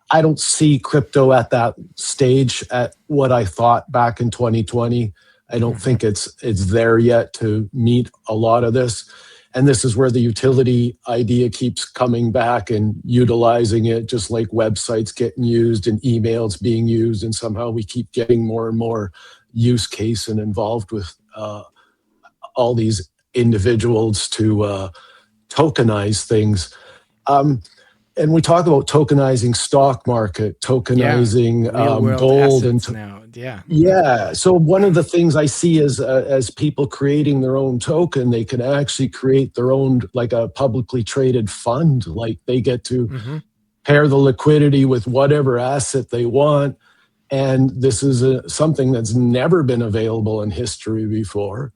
I don't see crypto at that stage at what I thought back in 2020. I don't think it's there yet to meet a lot of this. And this is where the utility idea keeps coming back and utilizing it, just like websites getting used and emails being used. And somehow we keep getting more and more use case and involved with all these individuals to tokenize things. And we talk about tokenizing stock market, tokenizing gold, and now. Yeah. So one of the things I see is as people creating their own token, they can actually create their own, like a publicly traded fund. Like they get to pair the liquidity with whatever asset they want. And this is something that's never been available in history before.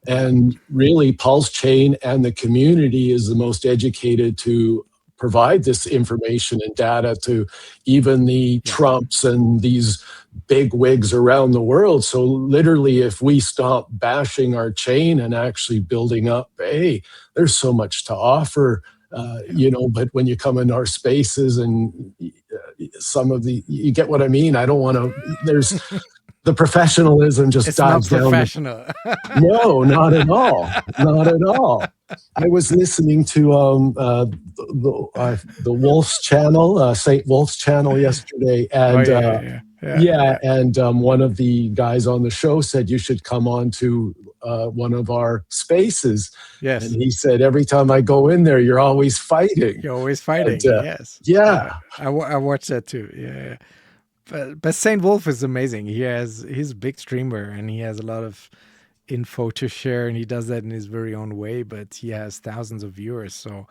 And really, PulseChain and the community is the most educated to provide this information and data to even the Trumps and these big wigs around the world. So literally, if we stop bashing our chain and actually building up, hey, there's so much to offer, but when you come into our spaces and some of you get what I mean? I don't want to, there's the professionalism just dives down. It's not professional. No, not at all. Not at all. I was listening to the Wolf's channel, St. Wolf's channel yesterday, and and one of the guys on the show said you should come on to one of our spaces. Yes, and he said every time I go in there, you're always fighting. You're always fighting. Yes. Yeah. I watched that too. Yeah. But St. Wolf is amazing. He's a big streamer and he has a lot of info to share, and he does that in his very own way, but he has thousands of viewers, so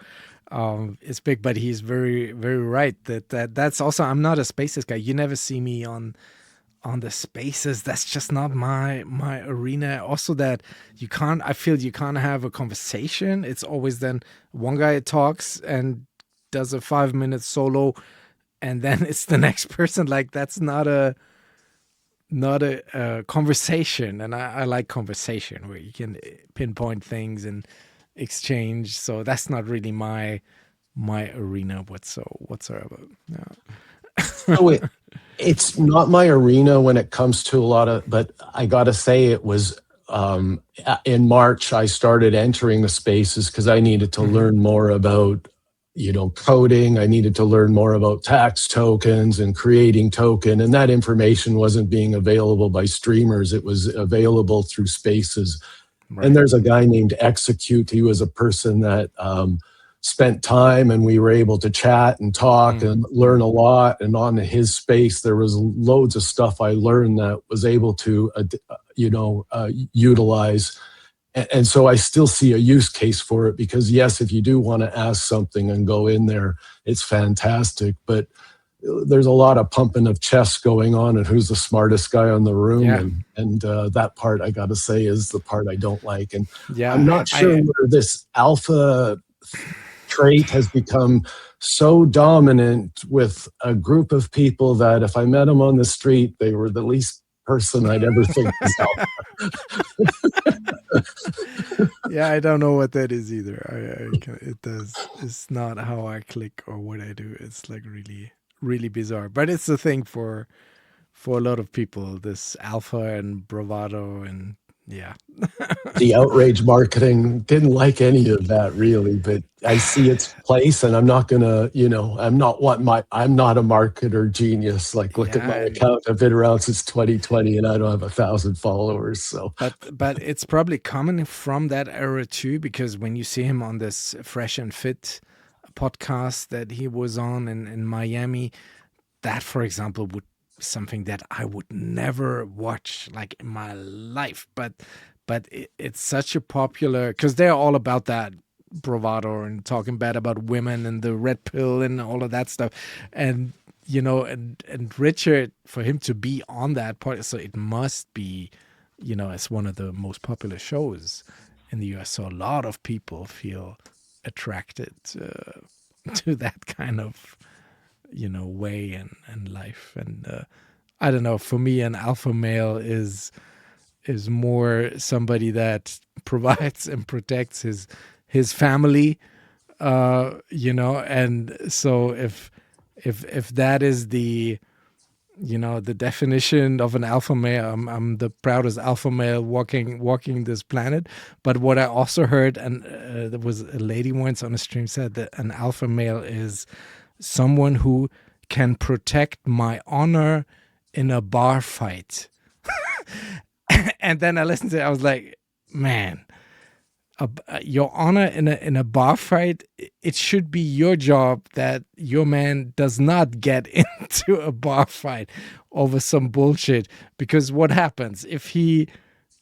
it's big. But he's very, very right that's also, I'm not a spaces guy. You never see me on the spaces. That's just not my arena. Also, that I feel you can't have a conversation. It's always then one guy talks and does a 5-minute solo, and then it's the next person. Like, that's not a conversation. And I like conversation where you can pinpoint things and exchange. So that's not really my arena whatsoever. No. So it's not my arena when it comes to a lot of, but I gotta say it was in March I started entering the spaces because I needed to learn more about coding. I needed to learn more about tax tokens and creating token. And that information wasn't being available by streamers. It was available through spaces. Right. And there's a guy named Execute. He was a person that spent time, and we were able to chat and talk and learn a lot. And on his space, there was loads of stuff I learned that was able to, utilize. And so I still see a use case for it, because yes, if you do want to ask something and go in there, it's fantastic. But there's a lot of pumping of chest going on, and who's the smartest guy in the room. Yeah. And that part, I got to say, is the part I don't like. And Yeah, I'm not sure where this alpha trait has become so dominant with a group of people that if I met them on the street, they were the least person I'd ever think was alpha. Yeah, I don't know what that is either. It's not how I click or what I do. It's like really, really bizarre. But it's the thing for a lot of people, this alpha and bravado, and yeah. The outrage marketing, didn't like any of that really, but I see its place, and I'm not gonna, I'm not a marketer genius. Like, look at my account. I've been around since 2020 and I don't have 1,000 followers. So, but it's probably coming from that era too, because when you see him on this Fresh and Fit podcast that he was on in Miami, that, for example, would something that I would never watch like in my life, but it's such a popular, because they're all about that bravado and talking bad about women and the red pill and all of that stuff, and and Richard, for him to be on that part, so it must be, it's one of the most popular shows in the US, so a lot of people feel attracted to that kind of way and life. And I don't know, for me, an alpha male is more somebody that provides and protects his family, and so if that is the the definition of an alpha male, I'm the proudest alpha male walking this planet. But what I also heard, and there was a lady once on a stream said that an alpha male is someone who can protect my honor in a bar fight. And then I listened to it, I was like, man, your honor in a bar fight, it should be your job that your man does not get into a bar fight over some bullshit. Because what happens if he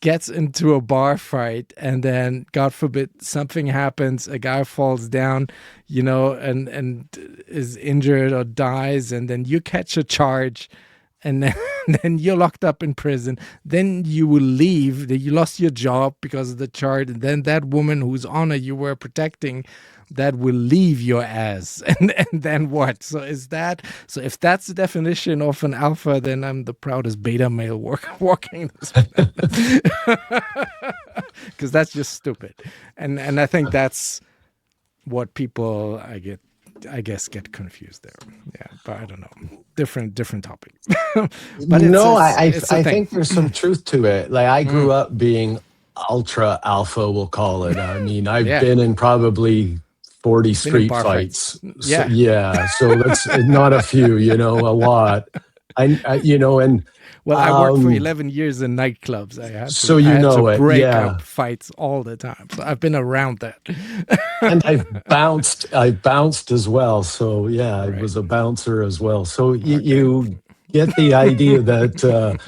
gets into a bar fight and then, God forbid, something happens, a guy falls down, and is injured or dies, and then you catch a charge, and then you're locked up in prison. Then you will leave. You lost your job because of the charge, and then that woman whose honor you were protecting, that will leave your ass. And then what? So if that's the definition of an alpha, then I'm the proudest beta male walking this planet. Because that's just stupid. And I think that's what people, I guess, get confused there. Yeah, but I don't know. Different topic. But I think there's some truth to it. Like, I grew up being ultra alpha, we'll call it. I mean, I've been in probably 40 street fights. Yeah. So that's not a few, a lot. Well, I worked for 11 years in nightclubs. I had to break up fights all the time. So I've been around that. And I bounced as well. So I was a bouncer as well. So you get the idea that,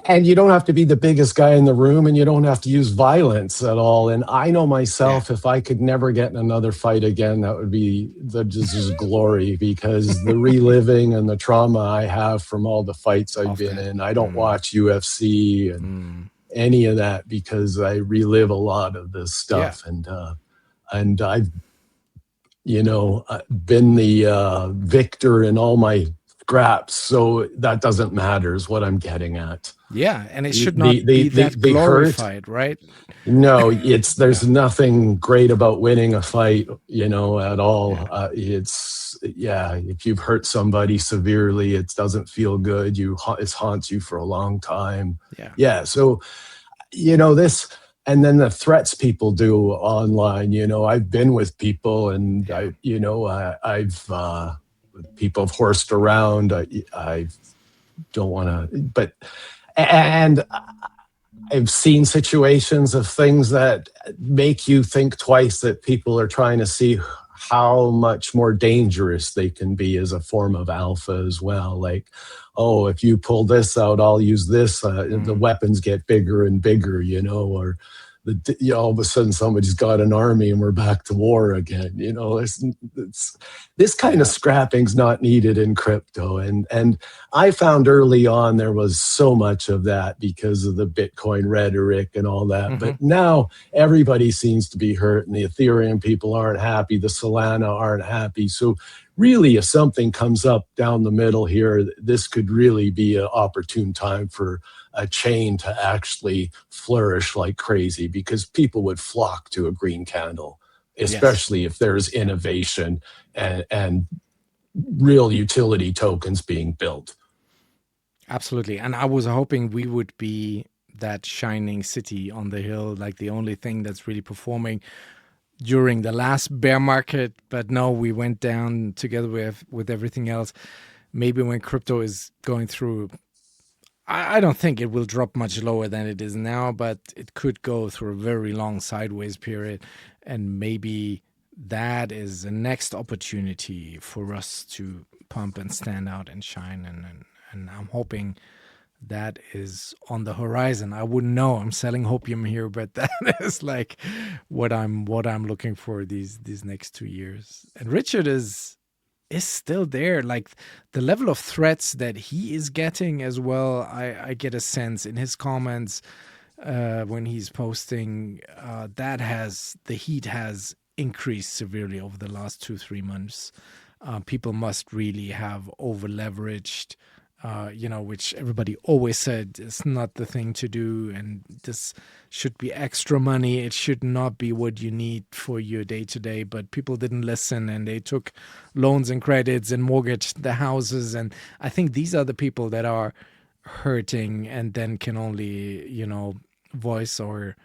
and you don't have to be the biggest guy in the room, and you don't have to use violence at all. And I know myself, if I could never get in another fight again, that would be just glory, because the reliving and the trauma I have from all the fights I've been in. I don't watch UFC and any of that, because I relive a lot of this stuff. And I've been the victor in all my scraps, so that doesn't matter, is what I'm getting at. Yeah, and it should not be that glorified, right? No, there's nothing great about winning a fight, at all. If you've hurt somebody severely, it doesn't feel good. It haunts you for a long time. Yeah. So, this and then the threats people do online. I've been with people, and Yeah. I've people have horsed around. I don't want to, but and I've seen situations of things that make you think twice, that people are trying to see how much more dangerous they can be as a form of alpha as well. Like, oh, if you pull this out, I'll use this. The weapons get bigger and bigger, or all of a sudden somebody's got an army and we're back to war again. This kind of Yeah. scrapping's not needed in crypto. And I found early on there was so much of that because of the Bitcoin rhetoric and all that. Hmm. But now everybody seems to be hurt, and the Ethereum people aren't happy. The Solana aren't happy. So really, if something comes up down the middle here, this could really be an opportune time for a chain to actually flourish like crazy, because people would flock to a green candle, Yes. especially if there's innovation and real utility tokens being built. Absolutely. And I was hoping we would be that shining city on the hill, like the only thing that's really performing during the last bear market. But no, we went down together with everything else. Maybe when crypto is going through, I don't think it will drop much lower than it is now, but it could go through a very long sideways period. And maybe that is the next opportunity for us to pump and stand out and shine. And I'm hoping that is on the horizon. I wouldn't know. I'm selling hopium here, but that is like what I'm looking for these next 2 years. And Richard is still there. Like the level of threats that he is getting as well, I get a sense in his comments when he's posting that the heat has increased severely over the last 2-3 months. People must really have over leveraged, which everybody always said is not the thing to do. And this should be extra money. It should not be what you need for your day to day. But people didn't listen, and they took loans and credits and mortgaged the houses. And I think these are the people that are hurting and then can only, voice or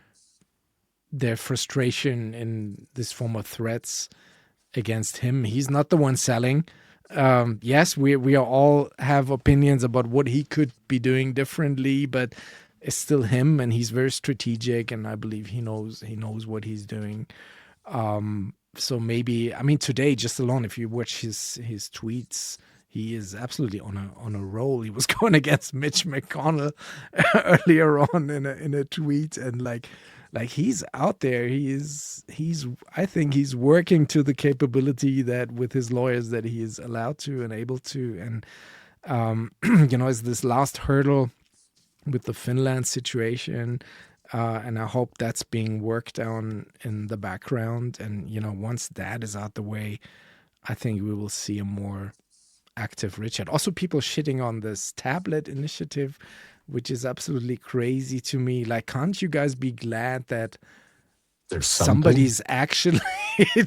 their frustration in this form of threats against him. He's not the one selling. Yes, we all have opinions about what he could be doing differently, but it's still him, and he's very strategic, and I believe he knows what he's doing. So maybe, I mean, today just alone, if you watch his tweets, he is absolutely on a roll. He was going against Mitch McConnell earlier on in a tweet, and like he's out there. He's I think he's working to the capability that with his lawyers that he is allowed to and able to. And is this last hurdle with the Finland situation, and I hope that's being worked on in the background. And once that is out the way, I think we will see a more active Richard. Also, people shitting on this tablet initiative, which is absolutely crazy to me. Like, can't you guys be glad that There's somebody's actually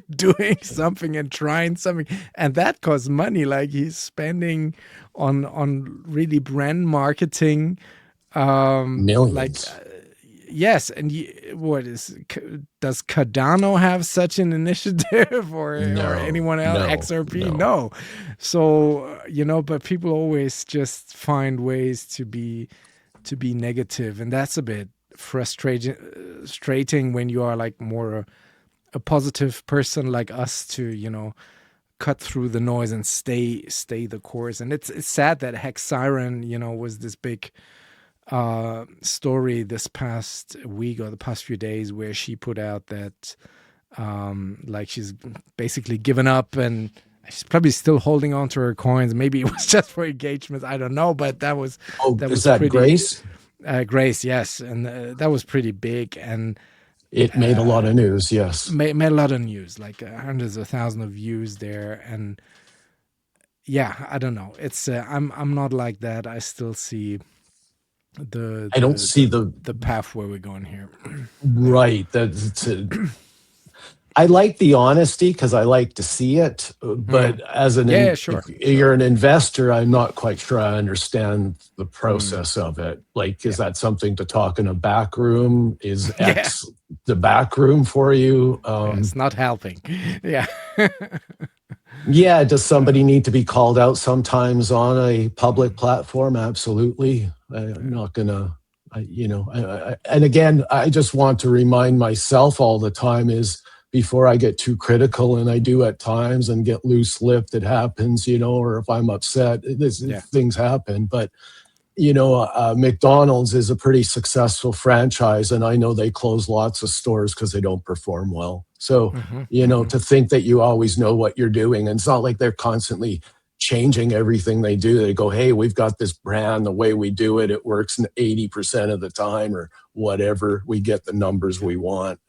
doing something and trying something, and that costs money? Like, he's spending on really brand marketing, millions. yes. And does Cardano have such an initiative, or anyone else? XRP? No. So but people always just find ways to be negative, and that's a bit frustrating when you are like more a positive person like us to cut through the noise and stay the course. And it's sad that Hex Siren was this big story this past week or the past few days, where she put out that like she's basically given up, and she's probably still holding on to her coins. Maybe it was just for engagement, I don't know, but that was pretty, Grace? Grace, yes. And that was pretty big, and it made a lot of news. Yes, made a lot of news, like hundreds of thousands of views there. And yeah, I don't know, it's I'm not like that. I still see I don't see the path where we're going here. Right. I like the honesty because I like to see it. But as Yeah, if sure, you're sure. an investor, I'm not quite sure I understand the Mm, process of it. Like, is yeah, that something to talk in a back room? Is yeah, X the back room for you? yeah. It's not helping. Yeah, Yeah. Does uh, somebody need to be called out sometimes on a public platform? Absolutely. I'm yeah, not gonna. And again, I just want to remind myself all the time is before I get too critical, and I do at times and get loose lipped. It happens, or if I'm upset, yeah. things happen. But McDonald's is a pretty successful franchise, and I know they close lots of stores because they don't perform well. So, Hmm, hmm. to think that you always know what you're doing, and it's not like they're constantly changing everything they do. They go, hey, we've got this brand, the way we do it, it works 80% of the time, or whatever. We get the numbers Yeah, we want.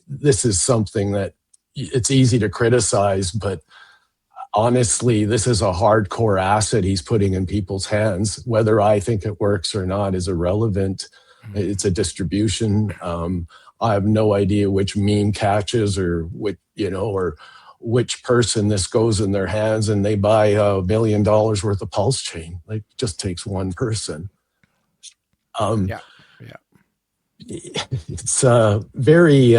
This is something that it's easy to criticize, but honestly, this is a hardcore asset he's putting in people's hands. Whether I think it works or not is irrelevant. mm, It's a distribution. I have no idea which meme catches or or which person this goes in their hands and they buy $1 million worth of PulseChain. Like, it just takes one person. Um, yeah, yeah. it's very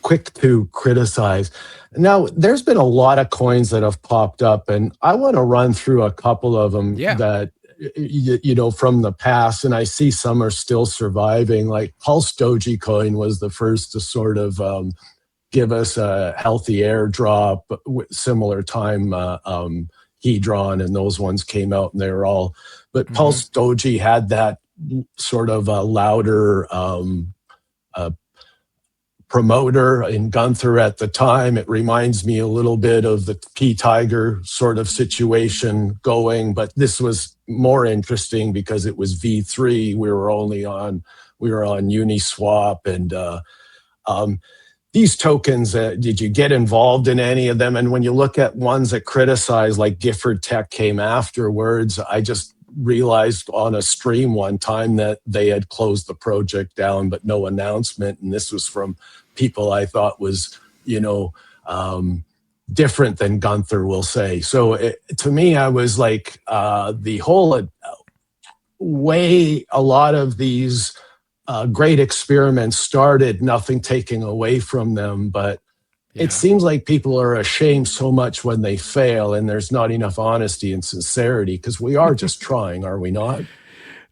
quick to criticize. Now, there's been a lot of coins that have popped up, and I want to run through a couple of them Yeah, that from the past, and I see some are still surviving. Like Pulse Doji coin was the first to sort of give us a healthy airdrop, similar time. Hedron and those ones came out, and they were all. But hmm, Pulse Doji had that sort of a louder uh, promoter in Gunther at the time. It reminds me a little bit of the P Tiger sort of situation going, but this was more interesting because it was V3. We were on Uniswap and um, these tokens. Did you get involved in any of them? And when you look at ones that criticize, like Gifford Tech came afterwards, I just realized on a stream one time that they had closed the project down, but no announcement. And this was from people I thought was, different than Gunther will say. So to me, I was like, the whole way a lot of these great experiments started, nothing taking away from them, but it yeah. seems like people are ashamed so much when they fail and there's not enough honesty and sincerity because we are just trying, are we not?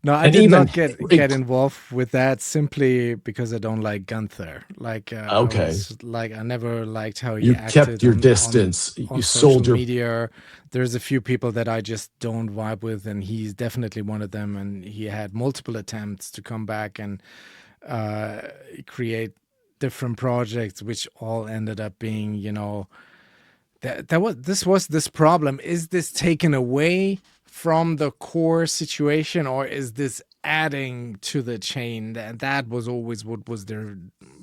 No, I And did even, not get involved with that simply because I don't like Gunther. Like I okay, was like I never liked how he you kept acted your on distance. You social sold your, media. There's a few people that I just don't vibe with, and he's definitely one of them. And he had multiple attempts to come back and uh, create different projects, which all ended up being, this was this problem. Is this taken away from the core situation, or is this adding to the chain? That was always what was there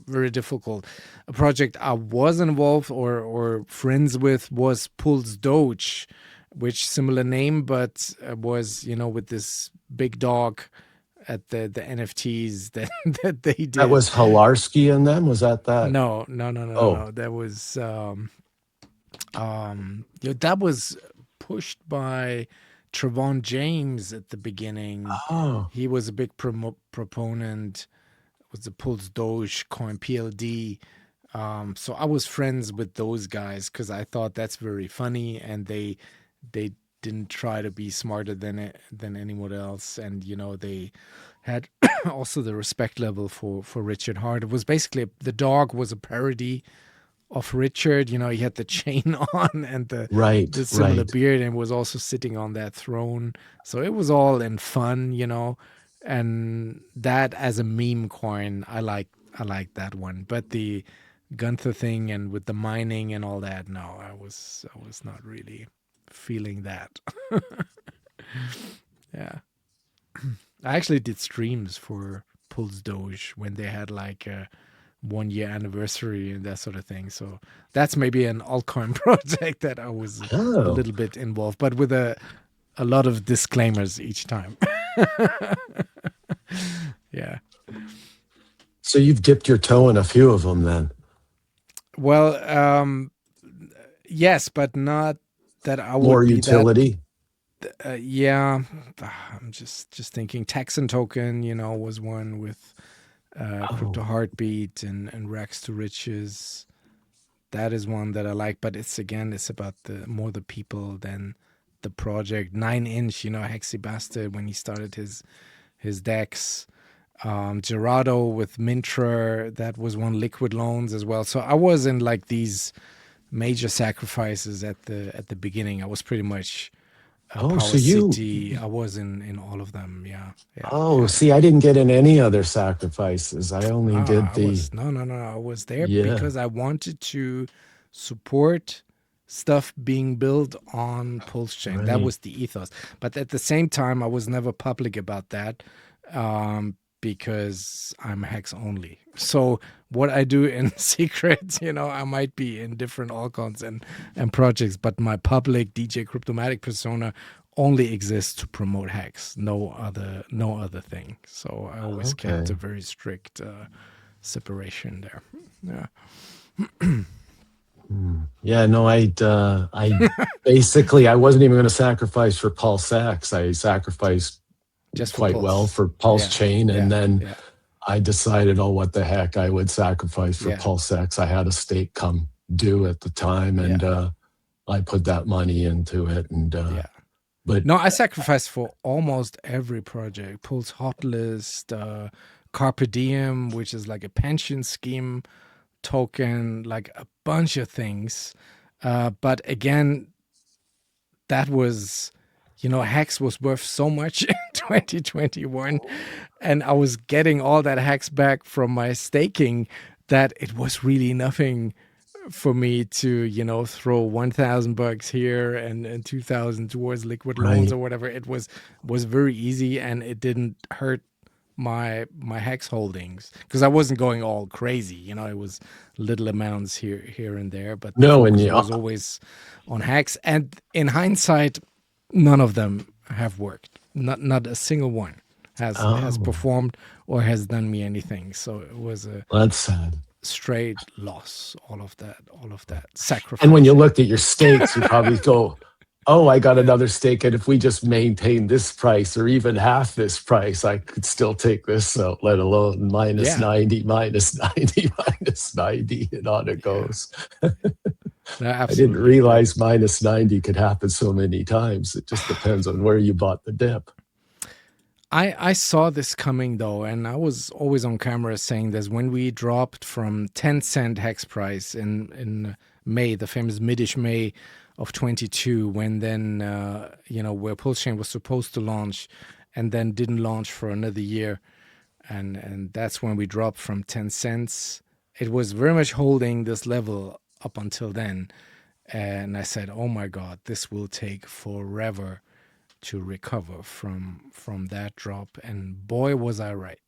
very difficult. A project I was involved or friends with was Pulse Doge, which similar name, but was with this big dog at the NFTs that that they that did. was Hilarski in them. Was that? No, no, no, no, Oh, no. That was that was pushed by Trevon James at the beginning. oh, He was a big proponent. Was the Pulse Doge coin PLD. So I was friends with those guys because I thought that's very funny, and they didn't try to be smarter than anyone else, and they had also the respect level for Richard Hart. It was basically the dog was a parody of Richard. He had the chain on and right, the similar right. beard, and was also sitting on that throne. So it was all in fun. And that as a meme coin, I like that one. But the Gunther thing and with the mining and all that, no, I was not really feeling that. Yeah. I actually did streams for Pulse Doge when they had like a 1 year anniversary and that sort of thing. So that's maybe an altcoin project that I was a Oh. little bit involved, but with a lot of disclaimers each time. Yeah. So you've dipped your toe in a few of them then. Well, yes, but not that I More would be that. utility. Yeah, I'm just thinking. Texan Token, was one with Crypto Oh, Heartbeat and Rags to Riches. That is one that I like, but it's about the more the people than the project. 9 inch, Hexy Bastard when he started his decks. Gerardo with Mintra, that was one. Liquid Loans as well. So I was in like these major sacrifices at the beginning. I was pretty much oh, Power so you. City. I was in all of them. Yeah, yeah, Oh, yeah. see, I didn't get in any other sacrifices. I only did I the. was no. I was there Yeah, because I wanted to support stuff being built on PulseChain. That right. was the ethos. But at the same time, I was never public about that because I'm Hex only. So what I do in secret, I might be in different altcoins and projects, but my public DJ Cryptomatic persona only exists to promote Hex. No other thing. So I always kept a Okay. very strict separation there. Yeah. Yeah, no, I basically I wasn't even going to sacrifice for Pulse X. I sacrificed Just for quite well Pulse. for Pulse Yeah. Chain, and Yeah. then Yeah. I decided, oh, what the heck, I would sacrifice for Yeah. Pulse X. I had a stake come due at the time, Yeah. and I put that money into it, and Yeah. but No, I sacrificed for almost every project. Pulse Hotlist, Carpe Diem, which is like a pension scheme token, like a bunch of things. But again, that was, Hex was worth so much in 2021. And I was getting all that Hex back from my staking that it was really nothing for me to, throw $1,000 here and 2,000 towards liquid loans right, or whatever. It was very easy and it didn't hurt my Hex holdings because I wasn't going all crazy. It was little amounts here and there, but the no, and focus was always on Hex. And in hindsight, none of them have worked. Not a single one has oh, performed or has done me anything. So it was a that's sad. straight loss. All of that And when you sacrificing. looked at your stakes, you probably go, "Oh, I got another stake, and if we just maintain this price or even half this price, I could still take this out, let alone minus Yeah, 90, minus 90, minus 90, and on it yeah, goes." no, I didn't absolutely. realize minus 90 could happen so many times. It just depends on where you bought the dip. I saw this coming though, and I was always on camera saying this when we dropped from 10-cent hex price in May, the famous midish May of 22, when then where PulseChain was supposed to launch, and then didn't launch for another year, and that's when we dropped from 10 cents. It was very much holding this level up until then, and I said, "Oh my God, this will take forever to recover from that drop." And boy, was I right.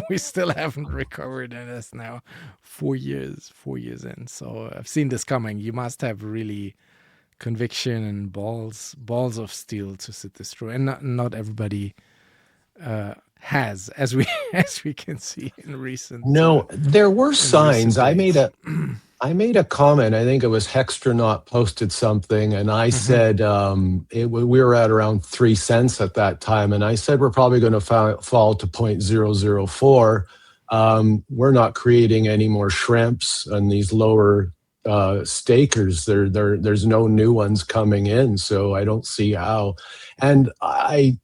We still haven't recovered, and it's now 4 years in. So I've seen this coming. You must have really conviction and balls of steel to sit this through, and not everybody has, as we as we can see in recent No, there were in signs. recent days. I made a comment. I think it was Hextronaut posted something, and I Hmm. said we were at around 3 cents at that time, and I said we're probably going to fall to 0.004. We're not creating any more shrimps and these lower stakers. There's no new ones coming in, so I don't see how. And I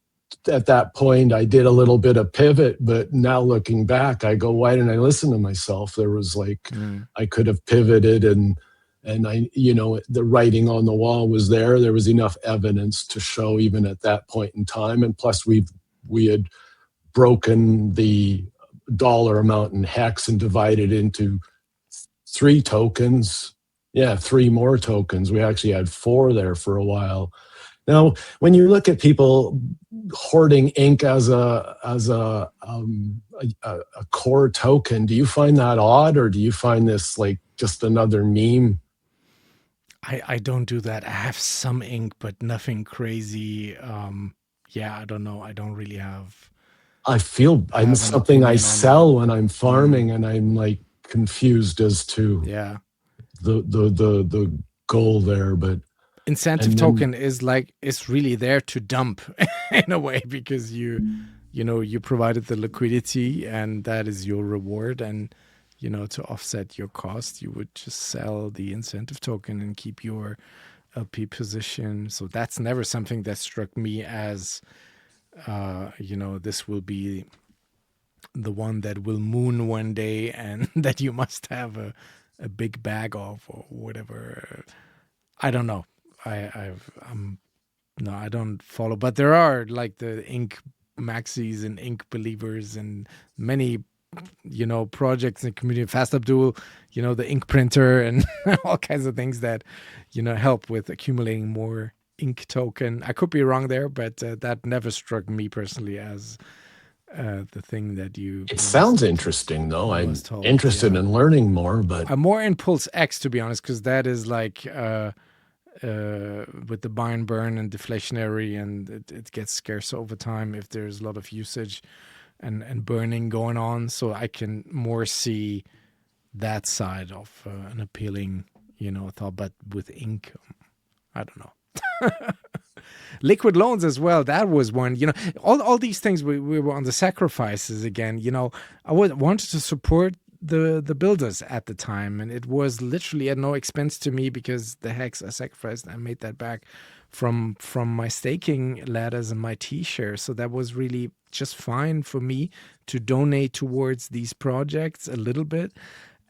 at that point I did a little bit of pivot, but now looking back, I go, why didn't I listen to myself? There was like Mm. I could have pivoted, and I, the writing on the wall was there. There was enough evidence to show even at that point in time. And plus we had broken the dollar amount in hex and divided into 3 tokens. Yeah, 3 more tokens. We actually had 4 there for a while. Now, when you look at people hoarding ink as a core token, do you find that odd, or do you find this like just another meme? I don't do that. I have some ink, but nothing crazy. Yeah, I don't know. I don't really have I feel I'm have an something I opinion on that. sell when I'm farming, and I'm like confused as to Yeah. the goal there. But Incentive and then token is like, it's really there to dump in a way, because you provided the liquidity and that is your reward, and to offset your cost, you would just sell the incentive token and keep your LP position. So that's never something that struck me as this will be the one that will moon one day and that you must have a big bag of, or whatever. I don't know. I'm no, I don't follow, but there are like the ink maxis and ink believers and many projects in the community. Fast Abdul, the ink printer and all kinds of things that help with accumulating more ink token. I could be wrong there, but that never struck me personally as the thing that you it sounds must interesting, though. I'm must hold. interested Yeah, in learning more, but I'm more in Pulse X, to be honest, because that is like with the buy and burn and deflationary, and it gets scarce over time if there's a lot of usage and burning going on. So I can more see that side of an appealing thought. But with ink, I don't know. Liquid loans as well, that was one. All these things, we were on the sacrifices again. I wanted to support the builders at the time, and it was literally at no expense to me, because the hex I sacrificed, I made that back from my staking ladders and my T-shares. So that was really just fine for me to donate towards these projects a little bit.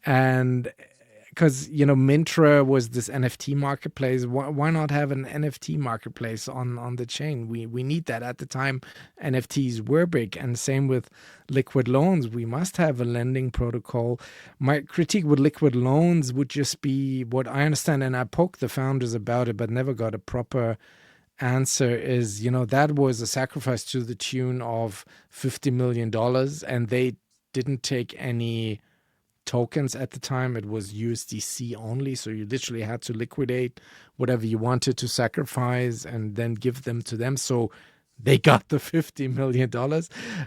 And because Mintra was this NFT marketplace, why not have an NFT marketplace on the chain? We need that. At the time NFTs were big, and same with liquid loans. We must have a lending protocol. My critique with liquid loans would just be, what I understand, and I poked the founders about it but never got a proper answer, is that was a sacrifice to the tune of $50 million, and they didn't take any tokens at the time. It was USDC only, so you literally had to liquidate whatever you wanted to sacrifice and then give them to them. So they got the $50 million.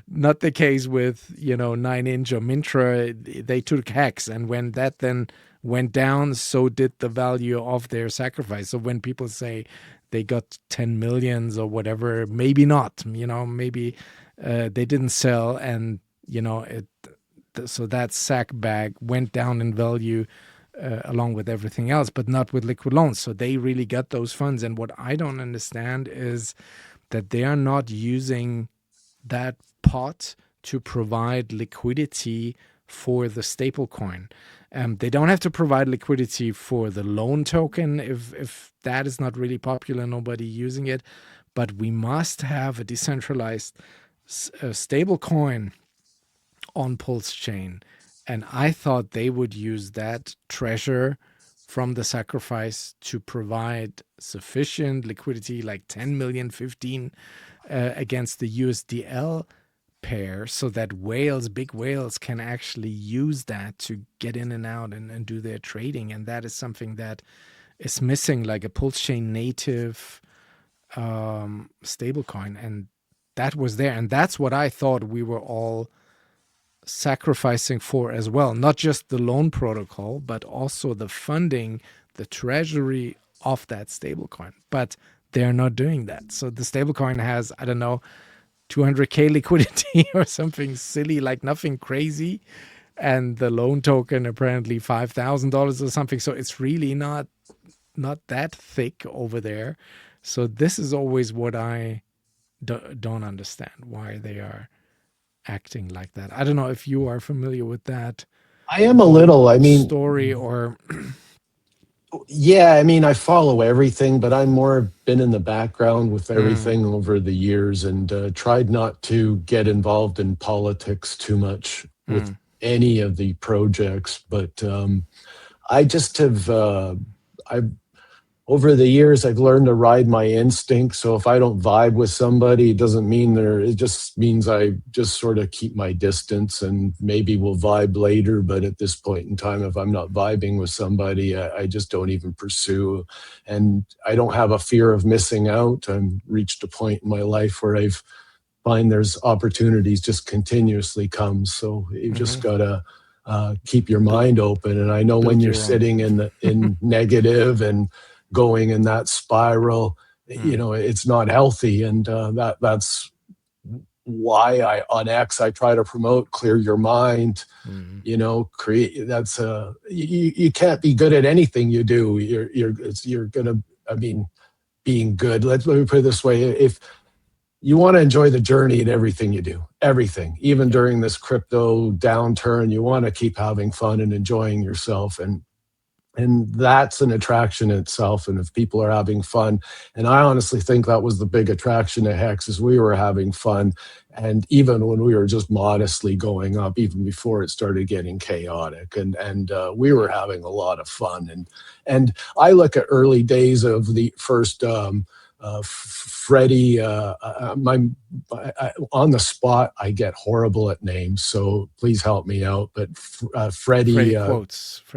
Not the case with 9inch or Mintra. They took hex, and when that then went down, so did the value of their sacrifice. So when people say they got 10 millions or whatever, maybe not, maybe they didn't sell, and so that sack bag went down in value along with everything else, but not with liquid loans. So they really got those funds. And what I don't understand is that they are not using that pot to provide liquidity for the stable coin. They don't have to provide liquidity for the loan token if that is not really popular, nobody using it. But we must have a decentralized stable coin on PulseChain, and I thought they would use that treasure from the sacrifice to provide sufficient liquidity, like 10 million, 15 against the USDL pair, so that big whales can actually use that to get in and out and do their trading. And that is something that is missing, like a PulseChain native stablecoin, and that was there. And that's what I thought we were all sacrificing for as well, not just the loan protocol, but also the funding, the treasury of that stablecoin. But they're not doing that. So the stablecoin has, I don't know, 200K liquidity or something silly, like nothing crazy, and the loan token apparently $5,000 or something. So it's really not that thick over there. So this is always what I don't understand, why they are acting like that. I don't know if you are familiar with that I am a little. I mean, story, or yeah, I mean, I follow everything, but I'm more been in the background with everything over the years, and tried not to get involved in politics too much with any of the projects. But I just have, over the years, I've learned to ride my instinct. So if I don't vibe with somebody, it doesn't mean it just means I just sort of keep my distance, and maybe we'll vibe later. But at this point in time, if I'm not vibing with somebody, I just don't even pursue. And I don't have a fear of missing out. I've reached a point in my life where I've find there's opportunities just continuously come. So you just gotta keep your mind open. And I know when Build you're your own. sitting in negative and going in that spiral, you know, it's not healthy. And that's why on X I try to promote clear your mind. You know, create. That's you can't be good at anything you do. You're gonna. I mean, being good. Let me put it this way: if you want to enjoy the journey in everything you do, everything, even during this crypto downturn, you want to keep having fun and enjoying yourself. And that's an attraction in itself. And if people are having fun, and I honestly think that was the big attraction to Hex, is we were having fun. And even when we were just modestly going up, even before it started getting chaotic, and we were having a lot of fun. And I look at early days of the first Freddie, on the spot, I get horrible at names, so please help me out. But Freddie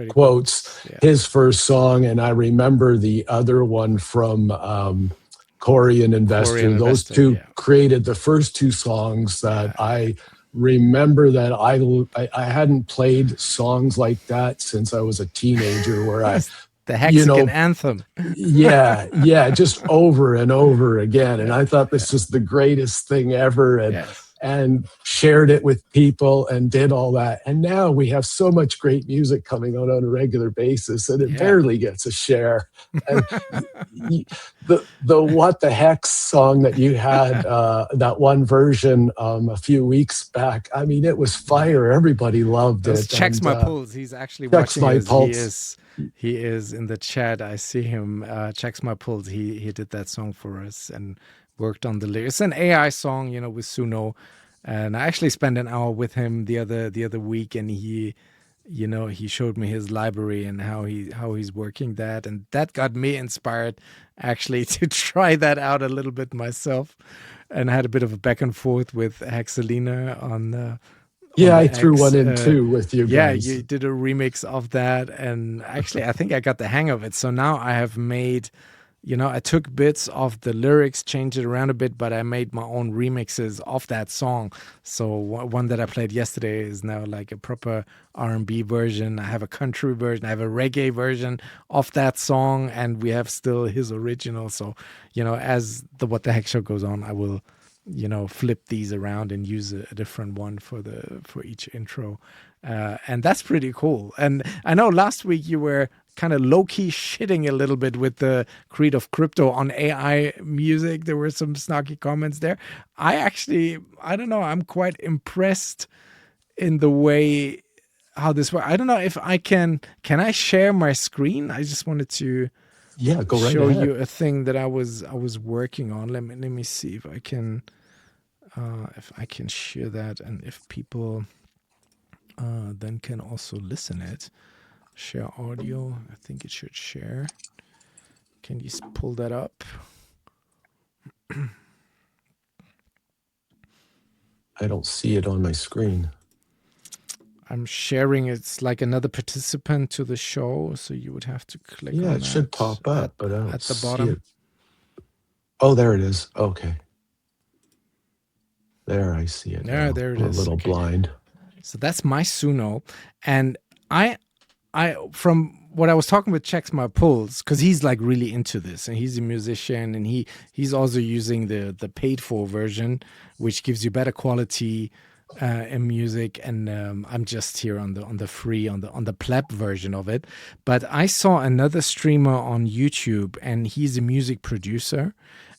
quotes Yeah. his first song, and I remember the other one from Corey and Investor. Those two created the first two songs that I remember. That I hadn't played songs like that since I was a teenager, where I the Hexagon anthem. Just over and over again. And I thought this was the greatest thing ever. And shared it with people and did all that. And now we have so much great music coming out on a regular basis, and it barely gets a share. And the What the Hex song that you had, that one version a few weeks back, I mean, it was fire. Everybody loved it. Checks my pulse. He's actually watching us. He is in the chat. I see him. Checks my pulse. He did that song for us and worked on the lyrics. It's an AI song, you know, with Suno. And I actually spent an hour with him the other week, and he showed me his library and how he's working that, and that got me inspired actually to try that out a little bit myself. And I had a bit of a back and forth with Hexalina on I threw one in too with you guys. Yeah, you did a remix of that, and actually I think I got the hang of it. So now I have made, I took bits of the lyrics, changed it around a bit, but I made my own remixes of that song. So one that I played yesterday is now like a proper R&B version. I have a country version. I have a reggae version of that song, and we have still his original. So, as the What the Heck show goes on, I will flip these around and use a different one for each intro. And that's pretty cool. And I know last week you were kind of low-key shitting a little bit with the Creed of Crypto on AI music. There were some snarky comments there. I don't know, I'm quite impressed in the way how this works. I don't know if I can I share my screen? I just wanted to go right show ahead. you a thing that I was working on. Let me see if I can share that, and if people then can also listen it. Share audio. I think it should share. Can you pull that up? I don't see it on my screen. I'm sharing. It's like another participant to the show, so you would have to click on it should pop up, but I don't at the see bottom. it. Oh, there it is. Okay. There, I see it. Yeah, there it is. A little blind. So that's my Suno, and I from what I was talking with Checks My Pulse, because he's like really into this, and he's a musician, and he's also using the paid for version, which gives you better quality in music, and I'm just here on the free on the pleb version of it. But I saw another streamer on YouTube, and he's a music producer,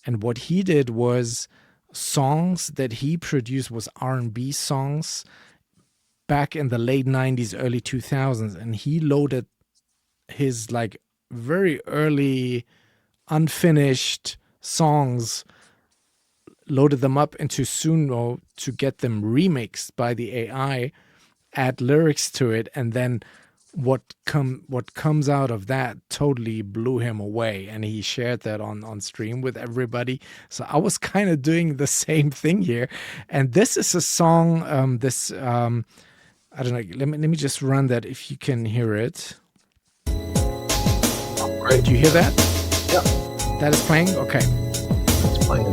and what he did was songs that he produced was R&B songs back in the late 90s, early 2000s, and he loaded his like very early unfinished songs, loaded them up into Suno to get them remixed by the AI, add lyrics to it, and then what comes out of that totally blew him away, and he shared that on stream with everybody. So I was kind of doing the same thing here, and this is a song. I don't know. Let me just run that if you can hear it. Great. Do you hear that? Yeah. That is playing? Okay. It's playing.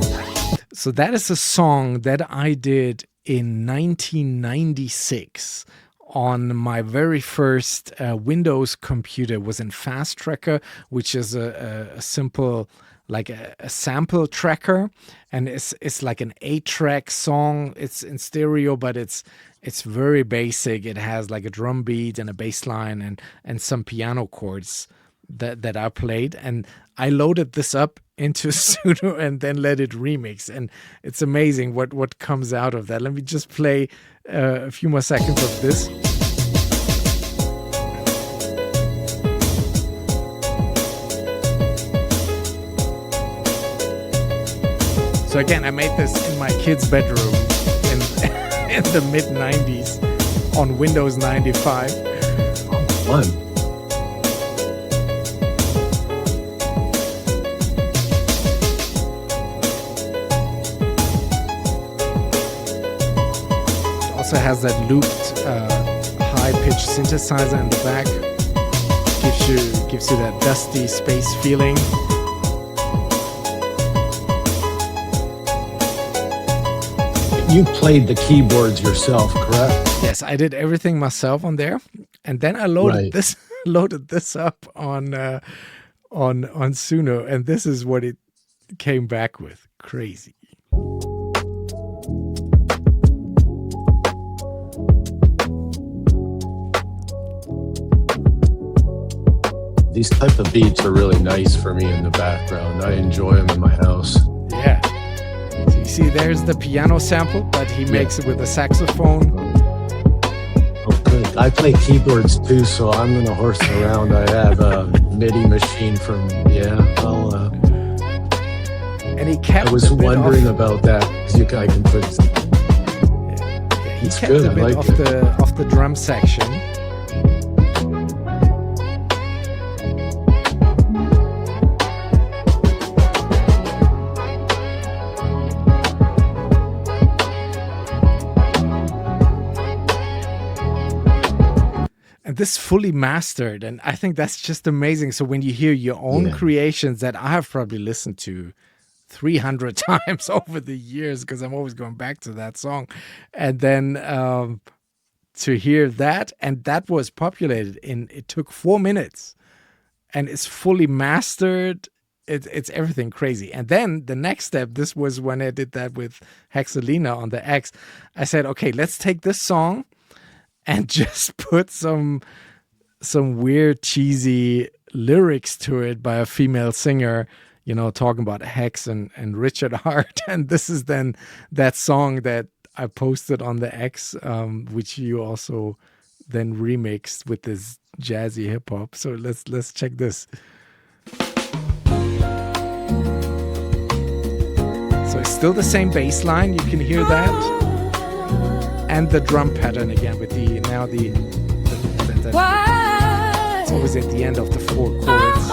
So that is a song that I did in 1996 on my very first Windows computer. It was in Fast Tracker, which is a simple, like a sample tracker, and it's like an 8-track song. It's in stereo, but it's very basic. It has like a drum beat and a bass line and some piano chords that I played, and I loaded this up into Suno and then let it remix, and it's amazing what comes out of that. Let me just play a few more seconds of this. So again, I made this in my kid's bedroom in the mid-90s on Windows 95. Fun. Also has that looped high-pitched synthesizer in the back. Gives you that dusty space feeling. You played the keyboards yourself, correct? Yes, I did everything myself on there, and then I loaded this up on Suno, and this is what it came back with. Crazy. These type of beats are really nice for me in the background. I enjoy them in my house. Yeah. So you see, there's the piano sample, but he makes it with a saxophone. Oh, good. I play keyboards too, so I'm going to horse around. I have a MIDI machine from, and he kept I was wondering about that, because I can put... He it's kept good, a bit I like off the drum section. And this fully mastered, and I think that's just amazing. So when you hear your own creations that I have probably listened to 300 times over the years, because I'm always going back to that song, and then to hear that, and that was populated it took 4 minutes, and it's fully mastered. It's everything crazy. And then the next step, this was when I did that with Hexalina on the X. I said, okay, let's take this song and just put some weird cheesy lyrics to it by a female singer, talking about Hex and Richard Hart. And this is then that song that I posted on the X, which you also then remixed with this jazzy hip hop. So let's check this. So it's still the same bass line. You can hear that. And the drum pattern again with the it's always at the end of the 4 chords.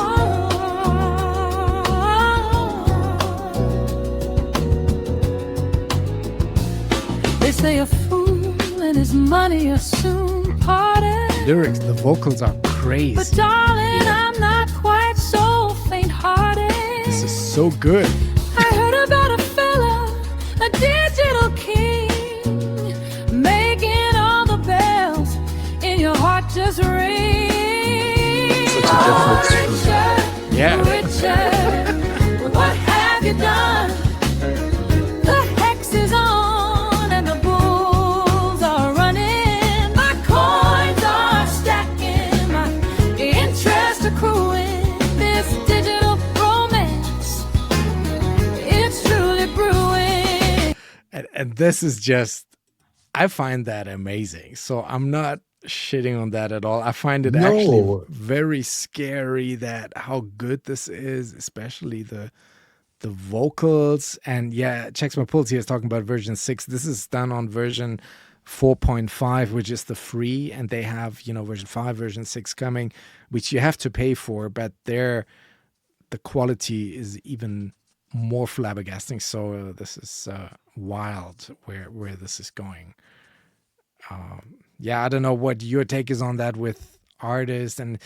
They say a fool and his money are soon parted. Lyrics, the vocals are crazy. But darling, I'm not quite so faint-hearted. This is so good. I heard about a fella, a digital king, making all the bells in your heart just ring. Such a difference. Richard, Richard, what have you done? The hex is on and the bulls are running. My coins are stacking, my interest accruing. This digital romance, it's truly brewing. And this is just, I find that amazing. So I'm not shitting on that at all. I find it actually very scary that how good this is, especially the vocals. And Checks My Pulse here is talking about version 6. This is done on version 4.5, which is the free, and they have, version 5, version 6 coming, which you have to pay for, but the quality is even more flabbergasting. So this is wild where this is going. I don't know what your take is on that with artists. And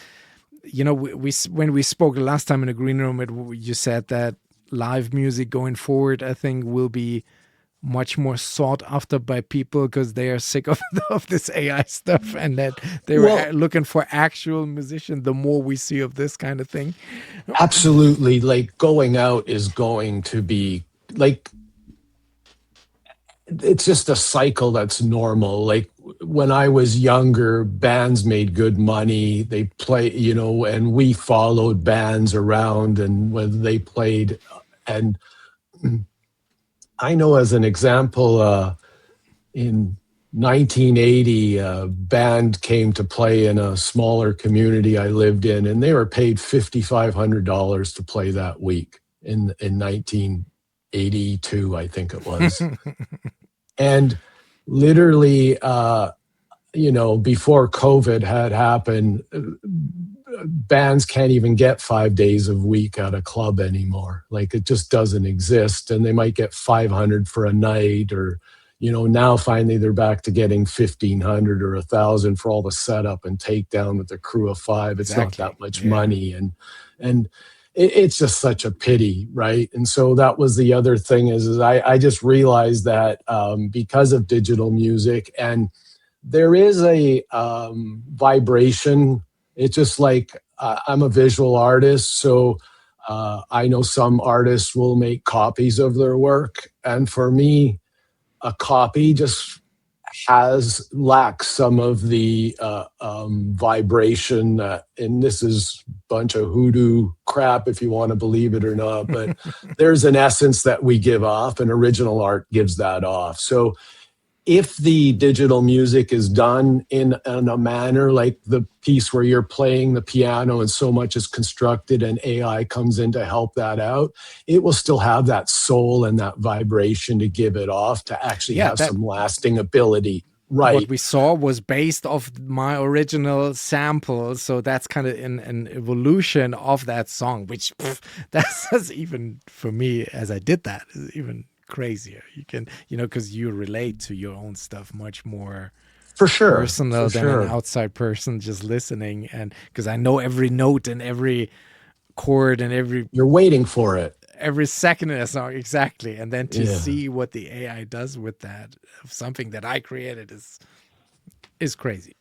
we when we spoke last time in the green room, you said that live music going forward, I think, will be much more sought after by people because they are sick of, of this AI stuff, and that they were Well, looking for actual musicians. The more we see of this kind of thing, absolutely. Like going out is going to be like it's just a cycle that's normal. Like when I was younger, bands made good money. They play, and we followed bands around and when they played. And I know as an example, in 1980, a band came to play in a smaller community I lived in, and they were paid $5,500 to play that week in 1982, I think it was. And literally, before COVID had happened, bands can't even get 5 days a week at a club anymore. Like it just doesn't exist. And they might get 500 for a night, or, now finally they're back to getting 1,500 or 1,000 for all the setup and takedown with the crew of five. It's not exactly. that much Yeah. money. And it's just such a pity, right? And so that was the other thing is I just realized that because of digital music, and there is a vibration. It's just like I'm a visual artist, so I know some artists will make copies of their work, and for me, a copy just lacks some of the vibration. And this is a bunch of hoodoo crap, if you want to believe it or not. But there's an essence that we give off, and original art gives that off. So if the digital music is done in a manner like the piece where you're playing the piano and so much is constructed and AI comes in to help that out, it will still have that soul and that vibration to give it off to actually have some lasting ability. Right. What we saw was based off my original sample, so that's kind of an evolution of that song, which that's even for me as I did that is even crazier. You can, because you relate to your own stuff much more for sure, personal than an outside person just listening. And because I know every note and every chord and you're waiting for it every second in a song, exactly. And then to see what the AI does with that, something that I created, is crazy.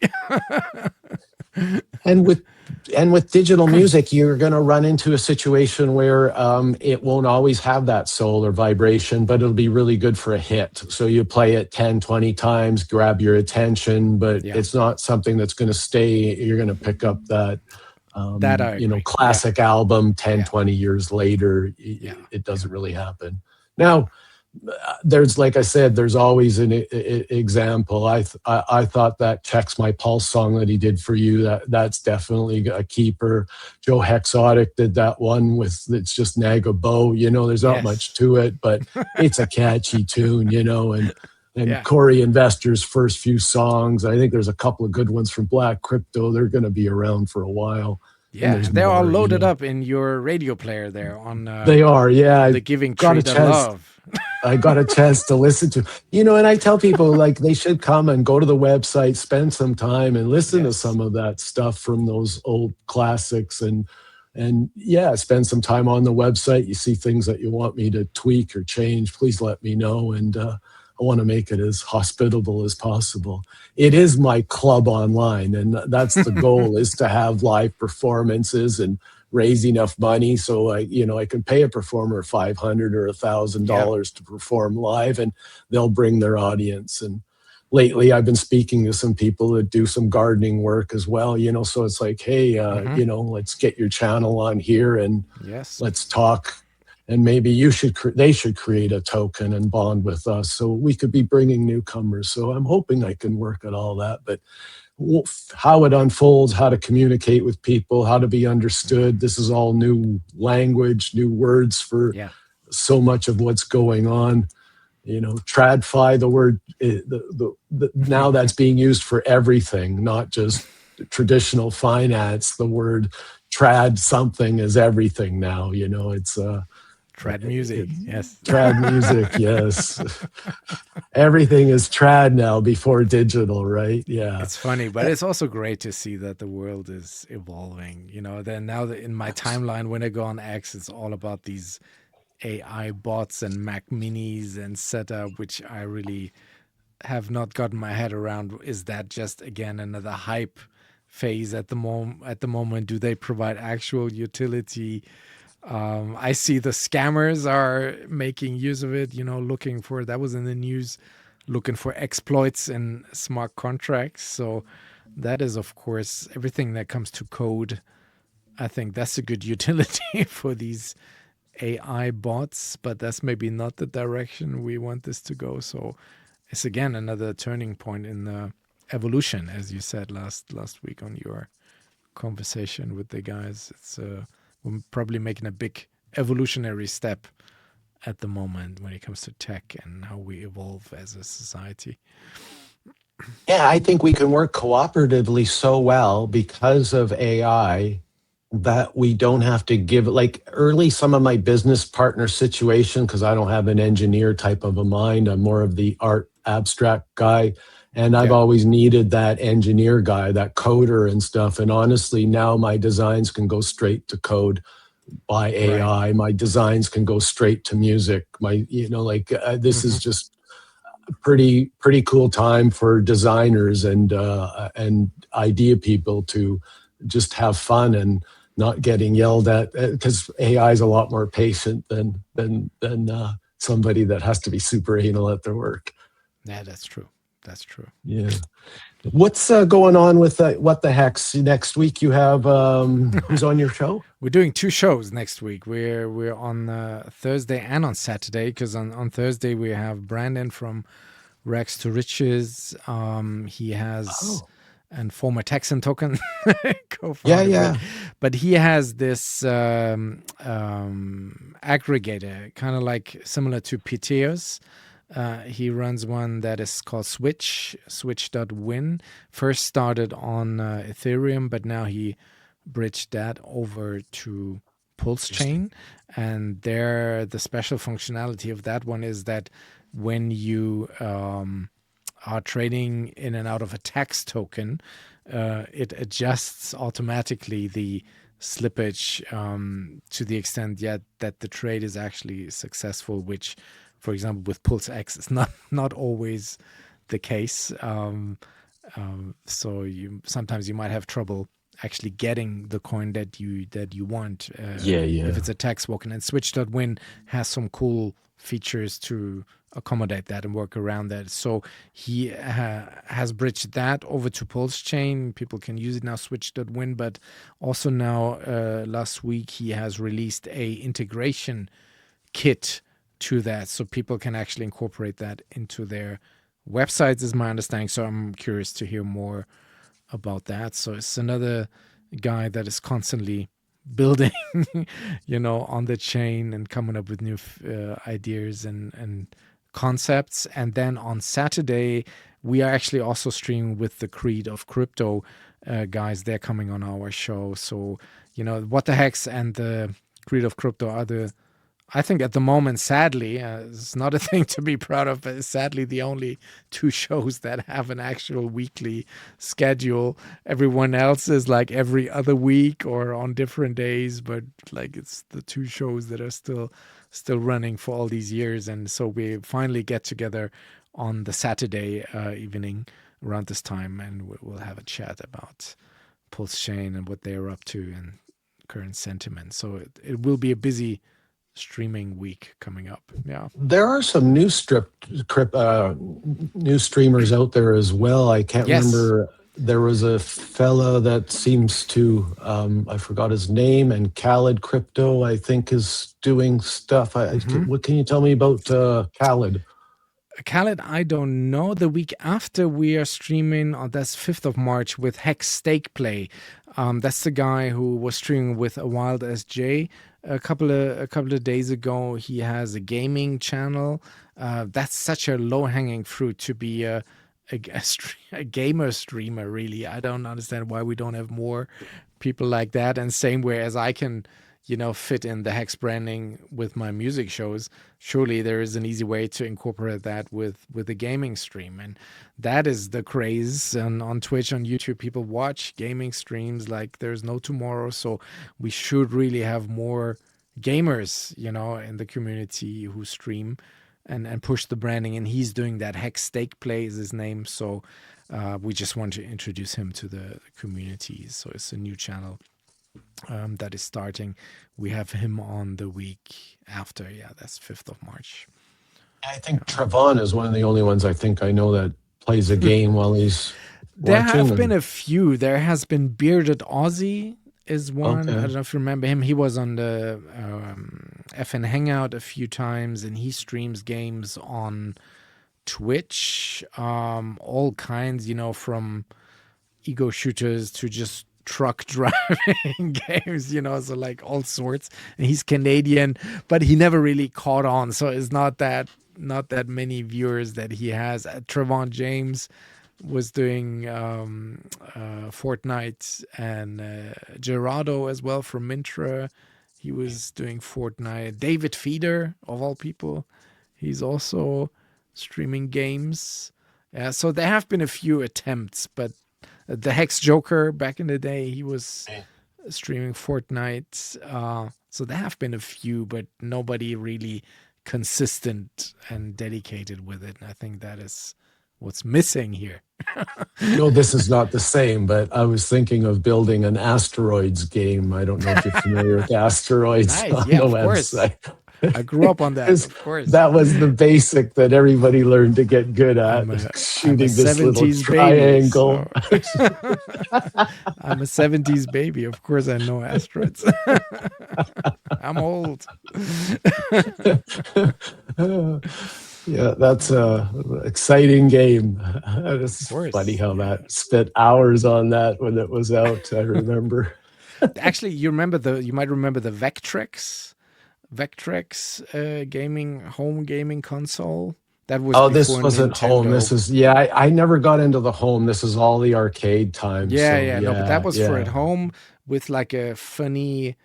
And with digital music, you're going to run into a situation where it won't always have that soul or vibration, but it'll be really good for a hit. So you play it 10, 20 times, grab your attention, but it's not something that's going to stay. You're going to pick up that classic album 10, 20 years later. It doesn't really happen. Now, there's, like I said, there's always an example. I thought that Checks My Pulse song that he did for you, that's definitely a keeper. Joe Hexotic did that one it's just Nagabo. There's not much to it, but it's a catchy tune, and Corey Investor's first few songs. I think there's a couple of good ones from Black Crypto. They're going to be around for a while. Yeah, they're all loaded up in your radio player there on. They are, yeah. The Giving Tree to Love. I got a chance to listen to, and I tell people like they should come and go to the website, spend some time and listen to some of that stuff from those old classics and spend some time on the website. You see things that you want me to tweak or change, please let me know. And I want to make it as hospitable as possible. It is my club online, and that's the goal is to have live performances and raise enough money so I can pay a performer $500 or $1,000 to perform live, and they'll bring their audience. And lately, I've been speaking to some people that do some gardening work as well. So it's like, hey, let's get your channel on here and let's talk. And maybe they should create a token and bond with us, so we could be bringing newcomers. So I'm hoping I can work at all that, but how it unfolds, how to communicate with people, how to be understood. This is all new language, new words for so much of what's going on. TradFi, the word, now that's being used for everything, not just traditional finance. The word trad something is everything now. It's trad music, yes. Trad music, yes. Everything is trad now before digital, right? Yeah. It's funny, but it's also great to see that the world is evolving. Then now in my timeline, when I go on X, it's all about these AI bots and Mac Minis and setup, which I really have not gotten my head around. Is that just again another hype phase at the moment? Do they provide actual utility? I see the scammers are making use of it, looking for, that was in the news, looking for exploits in smart contracts. So that is, of course, everything that comes to code. I think that's a good utility for these AI bots, but that's maybe not the direction we want this to go. So it's again another turning point in the evolution, as you said last week on your conversation with the guys. It's we're probably making a big evolutionary step at the moment when it comes to tech and how we evolve as a society. Yeah, I think we can work cooperatively so well because of AI that we don't have to give, like early, some of my business partner situation, because I don't have an engineer type of a mind. I'm more of the art abstract guy. And I've Yeah. always needed that engineer guy, that coder and stuff. And honestly, now my designs can go straight to code by Right. AI. My designs can go straight to music. This is Hmm. just pretty cool time for designers and idea people to just have fun and not getting yelled at, because AI is a lot more patient than somebody that has to be super anal at their work. Yeah, that's true. That's true. Yeah. What's going on with what the heck's next week? You have who's on your show? We're doing two shows next week. We're on Thursday and on Saturday, because on Thursday we have Brandon from Rags to Riches. He has, Oh, and former Texan Token yeah, co-founder, yeah. but he has this aggregator, kind of like similar to Piteos. He runs one that is called Switch.win. First started on Ethereum, but now he bridged that over to Interesting. PulseChain. And there, the special functionality of that one is that when you are trading in and out of a tax token, it adjusts automatically the slippage to the extent yet that the trade is actually successful, which, for example, with PulseX is not always the case. So sometimes you might have trouble actually getting the coin that you want Yeah, if yeah. it's a tax token. And Switch.win has some cool features to accommodate that and work around that. So he has bridged that over to PulseChain. People can use it now, Switch.win, but also now last week he has released a integration kit to that, so people can actually incorporate that into their websites, is my understanding. So I'm curious to hear more about that. So it's another guy that is constantly building, on the chain and coming up with new ideas and concepts. And then on Saturday, we are actually also streaming with the Creed of Crypto guys. They're coming on our show. So, what the hex and the Creed of Crypto are I think at the moment, sadly, it's not a thing to be proud of, but sadly the only two shows that have an actual weekly schedule. Everyone else is like every other week or on different days, but like it's the two shows that are still running for all these years. And so we finally get together on the Saturday evening around this time, and we'll have a chat about PulseChain and what they're up to and current sentiment. So it will be a busy streaming week coming up. Yeah. There are some new streamers out there as well. I can't Yes. remember. There was a fella that seems to, I forgot his name, and Khaled Crypto, I think, is doing stuff. Hmm. What can you tell me about Khaled? Khaled, I don't know. The week after we are streaming, that's 5th of March with Hex Stake Play. That's the guy who was streaming with a Wild SJ a couple of days ago. He has a gaming channel. That's such a low hanging fruit to be a gamer streamer. Really, I don't understand why we don't have more people like that. And same way as I can, fit in the Hex branding with my music shows. Surely there is an easy way to incorporate that with a gaming stream, and that is the craze. And on Twitch, on YouTube, people watch gaming streams like there's no tomorrow. So we should really have more gamers, in the community who stream and push the branding. And he's doing that. Hex Steak Play is his name. So we just want to introduce him to the community. So it's a new channel that is starting. We have him on the week after. Yeah, that's 5th of March. I think Trevon is one of the only ones I think I know that plays a game while he's There watching. have been a few. There has been Bearded Aussie is one. Okay. I don't know if you remember him. He was on the FN Hangout a few times, and he streams games on Twitch. All kinds, from ego shooters to just truck driving games, so like all sorts. And he's Canadian, but he never really caught on. So it's not that many viewers that he has. Trevon James was doing Fortnite, and Gerardo as well from Mintra. He was doing Fortnite. David Feeder, of all people, he's also streaming games. So there have been a few attempts, but the Hex Joker back in the day, he was streaming Fortnite. So there have been a few, but nobody really consistent and dedicated with it. And I think that is what's missing here. No, this is not the same, but I was thinking of building an asteroids game. I don't know if you're familiar with asteroids Nice. on Yeah, the of course. website. I grew up on that, of course. That was the basic that everybody learned to get good at, I'm a shooting this little 70s triangle. baby, so- I'm a 70s baby. Of course I know asteroids. I'm old. Yeah, that's a exciting game. It's course, funny how that spent hours on that when it was out. I remember. Actually, you might remember the Vectrex gaming home gaming console. That was This before wasn't Nintendo. home. This is I never got into the home. This is all the arcade times. Yeah, so, no, but that was for at home with like a funny.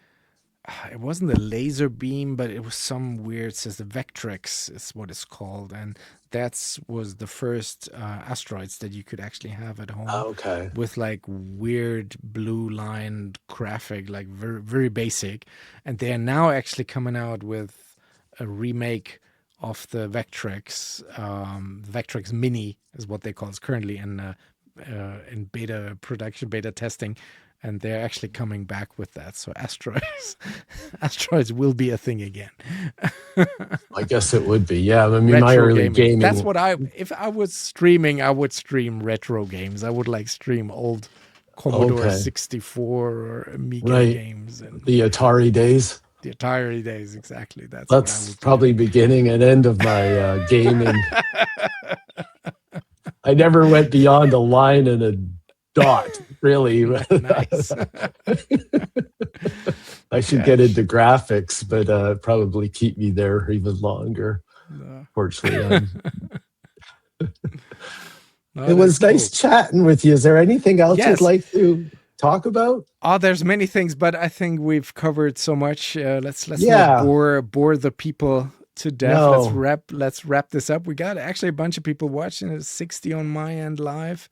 It wasn't a laser beam, but it was some weird. It says the Vectrex is what it's called, and that was the first asteroids that you could actually have at home. Okay. With like weird blue lined graphic, like very very basic, and they are now actually coming out with a remake of the Vectrex. Vectrex Mini is what they call it. It's currently in beta production, beta testing. And they're actually coming back with that. So asteroids will be a thing again. I guess it would be. Yeah, I mean, Retro my early gaming. That's what if I was streaming, I would stream retro games. I would like stream old Commodore 64 or Amiga games. And the Atari days. The Atari days, exactly. That's probably beginning and end of my gaming. I never went beyond a line and a dot, really. Nice. I should get into graphics, but probably keep me there even longer. No. Fortunately, No, it was nice chatting with you. Is there anything else Yes. you'd like to talk about? Oh, there's many things, but I think we've covered so much. Let's not bore the people to death. No. Let's wrap this up. We got actually a bunch of people watching. There's 60 on my end live,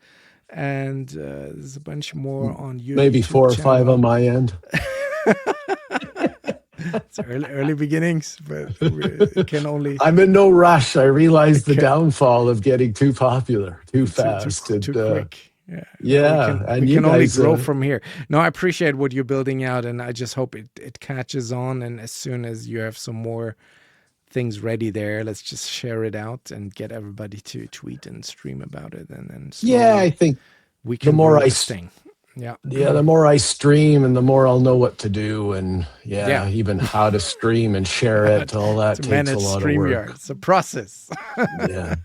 and there's a bunch more on YouTube. Maybe 4 or 5 on my end. It's early beginnings, but it can only. I'm in no rush. I realize the downfall of getting too popular, too fast, too quick. Yeah, we can only grow from here. No, I appreciate what you're building out, and I just hope it catches on. And as soon as you have some more things ready there, let's just share it out and get everybody to tweet and stream about it, and then I think we can. The more the more I stream, and the more I'll know what to do, and even how to stream and share it. All that takes a lot of work. It's a process. Yeah.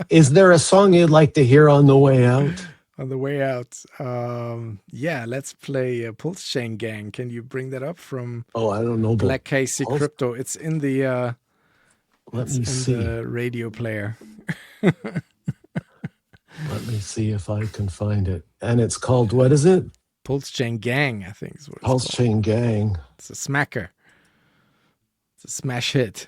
Is there a song you'd like to hear on the way out? On the way out, let's play PulseChain Gang. Can you bring that up from? Oh, I don't know. Black Casey Crypto. It's in the. Let me see. The radio player. Let me see if I can find it. And it's called, what is it? PulseChain Gang, I think is what it's PulseChain Gang. It's a smacker. It's a smash hit.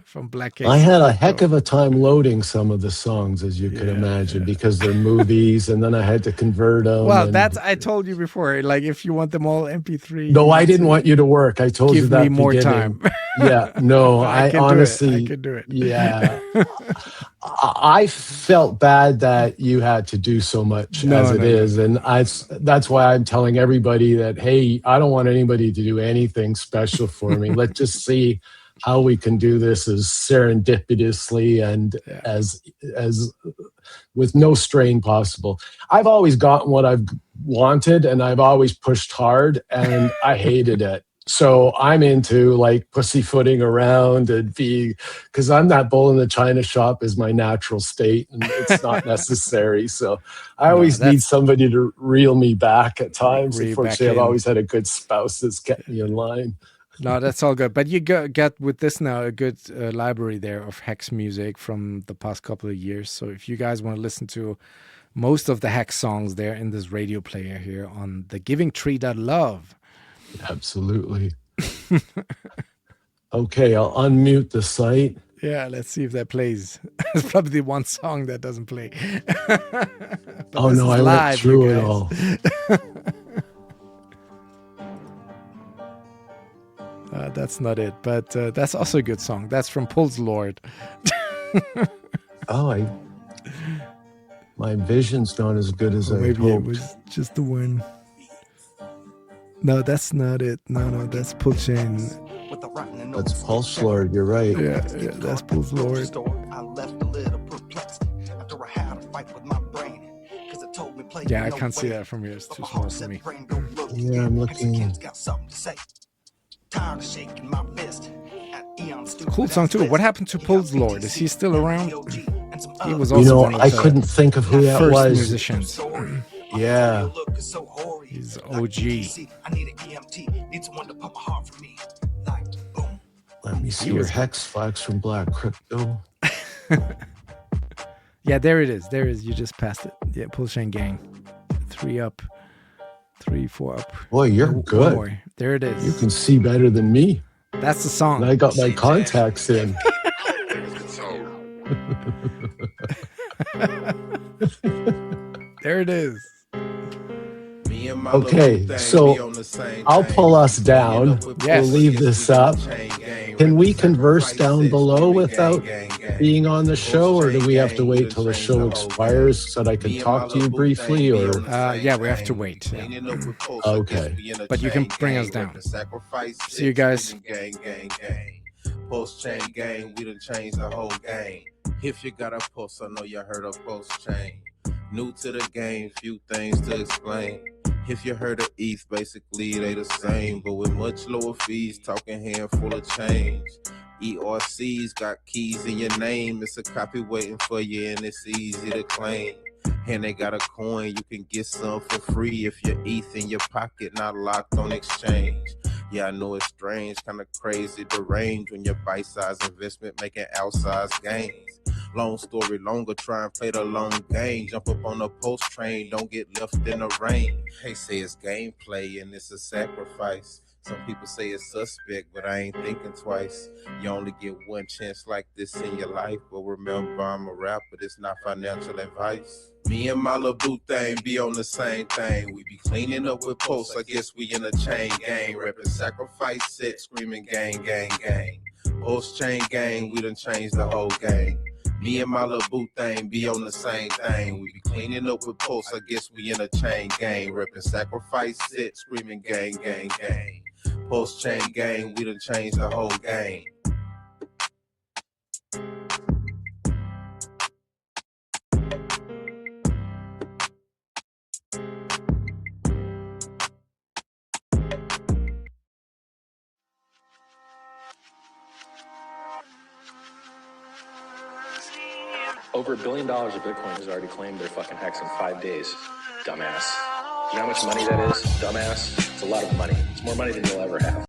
from Black I Casey. had a heck of a time loading some of the songs, as you can imagine, because they're movies, and then I had to convert them. Well, that's And I told you before. Like, if you want them all MP3, you no, I need didn't to want you to work. I told you give me that more beginning. time. Yeah, no, But I I can do it. I honestly, can do it. yeah, I felt bad that you had to do so much as No, it no, no, is, no, and no. that's why I'm telling everybody that, hey, I don't want anybody to do anything special for me. Let's just see how we can do this as serendipitously and Yeah. as with no strain possible. I've always gotten what I've wanted, and I've always pushed hard, and I hated it. So I'm into like pussyfooting around and being, because I'm that bull in the china shop is my natural state, and it's not necessary. So I No, always need that's somebody to reel me back at times. re back Unfortunately, I've in. always had a good spouse that's kept me in line. No, that's all good. But you get with this now a good library there of Hex music from the past couple of years. So if you guys want to listen to most of the Hex songs, they're in this radio player here on the Giving Tree Love. Absolutely. Okay, I'll unmute the site. Yeah, let's see if that plays. It's probably the one song that doesn't play. But Oh this no, is I went live, you through it guys. all. That's not it, but that's also a good song. That's from Pulse Lord. Oh, my vision's not as good as Or I maybe it hoped. was just the one. No, that's not it. No, that's PulseChain. That's Pulse Lord, you're right. Yeah, that's Pulse Lord. Yeah, I can't see that from here. It's too small for me. Yeah, I'm looking. Cool song too. What happened to Pulse Lord? Is he still around? He was You also know, one of I the couldn't think of who that first was. musicians. Yeah. He's OG. Let me see your Hex Flags from Black Crypto. Yeah, there it is. There it is. You just passed it. Yeah, PulseChain Gang. 3 up. 3, 4 up. Boy, you're good. One more. There it is. You can see better than me. That's the song. And I got my contacts in. There it is. Okay, so I'll pull us down. Yes. We'll leave this up. Can we converse down below without being on the show, or do we have to wait till the show expires so that I can talk to you briefly? Or Yeah, we have to wait. Yeah. okay, but you can bring us down. See you guys. PulseChain gang, we done changed the whole game. If you got a pulse, I know you heard of PulseChain. New to the game, few things to explain. If you heard of ETH, basically they the same, but with much lower fees, talking handful of change. ERC's got keys in your name, it's a copy waiting for you and it's easy to claim. And they got a coin, you can get some for free if your ETH in your pocket, not locked on exchange. Yeah, I know it's strange, kind of crazy, deranged when your bite-sized investment making outsized gains. Long story longer, try and play the long game. Jump up on the post train, don't get left in the rain. They say it's gameplay and it's a sacrifice. Some people say it's suspect, but I ain't thinking twice. You only get one chance like this in your life, but remember I'm a rapper, this not financial advice. Me and my little boo thing be on the same thing. We be cleaning up with posts, I guess we in a chain gang. Reppin' sacrifice set, screaming gang, gang, gang. PulseChain gang, we done changed the whole game. Me and my little boo thing be on the same thing. We be cleaning up with posts, I guess we in a chain gang. Reppin' sacrifice set, screaming gang, gang, gang. PulseChain gang, we done changed the whole game. Over $1 billion of Bitcoin has already claimed their fucking hex in 5 days. Dumbass. You know how much money that is? Dumbass. It's a lot of money. It's more money than you'll ever have.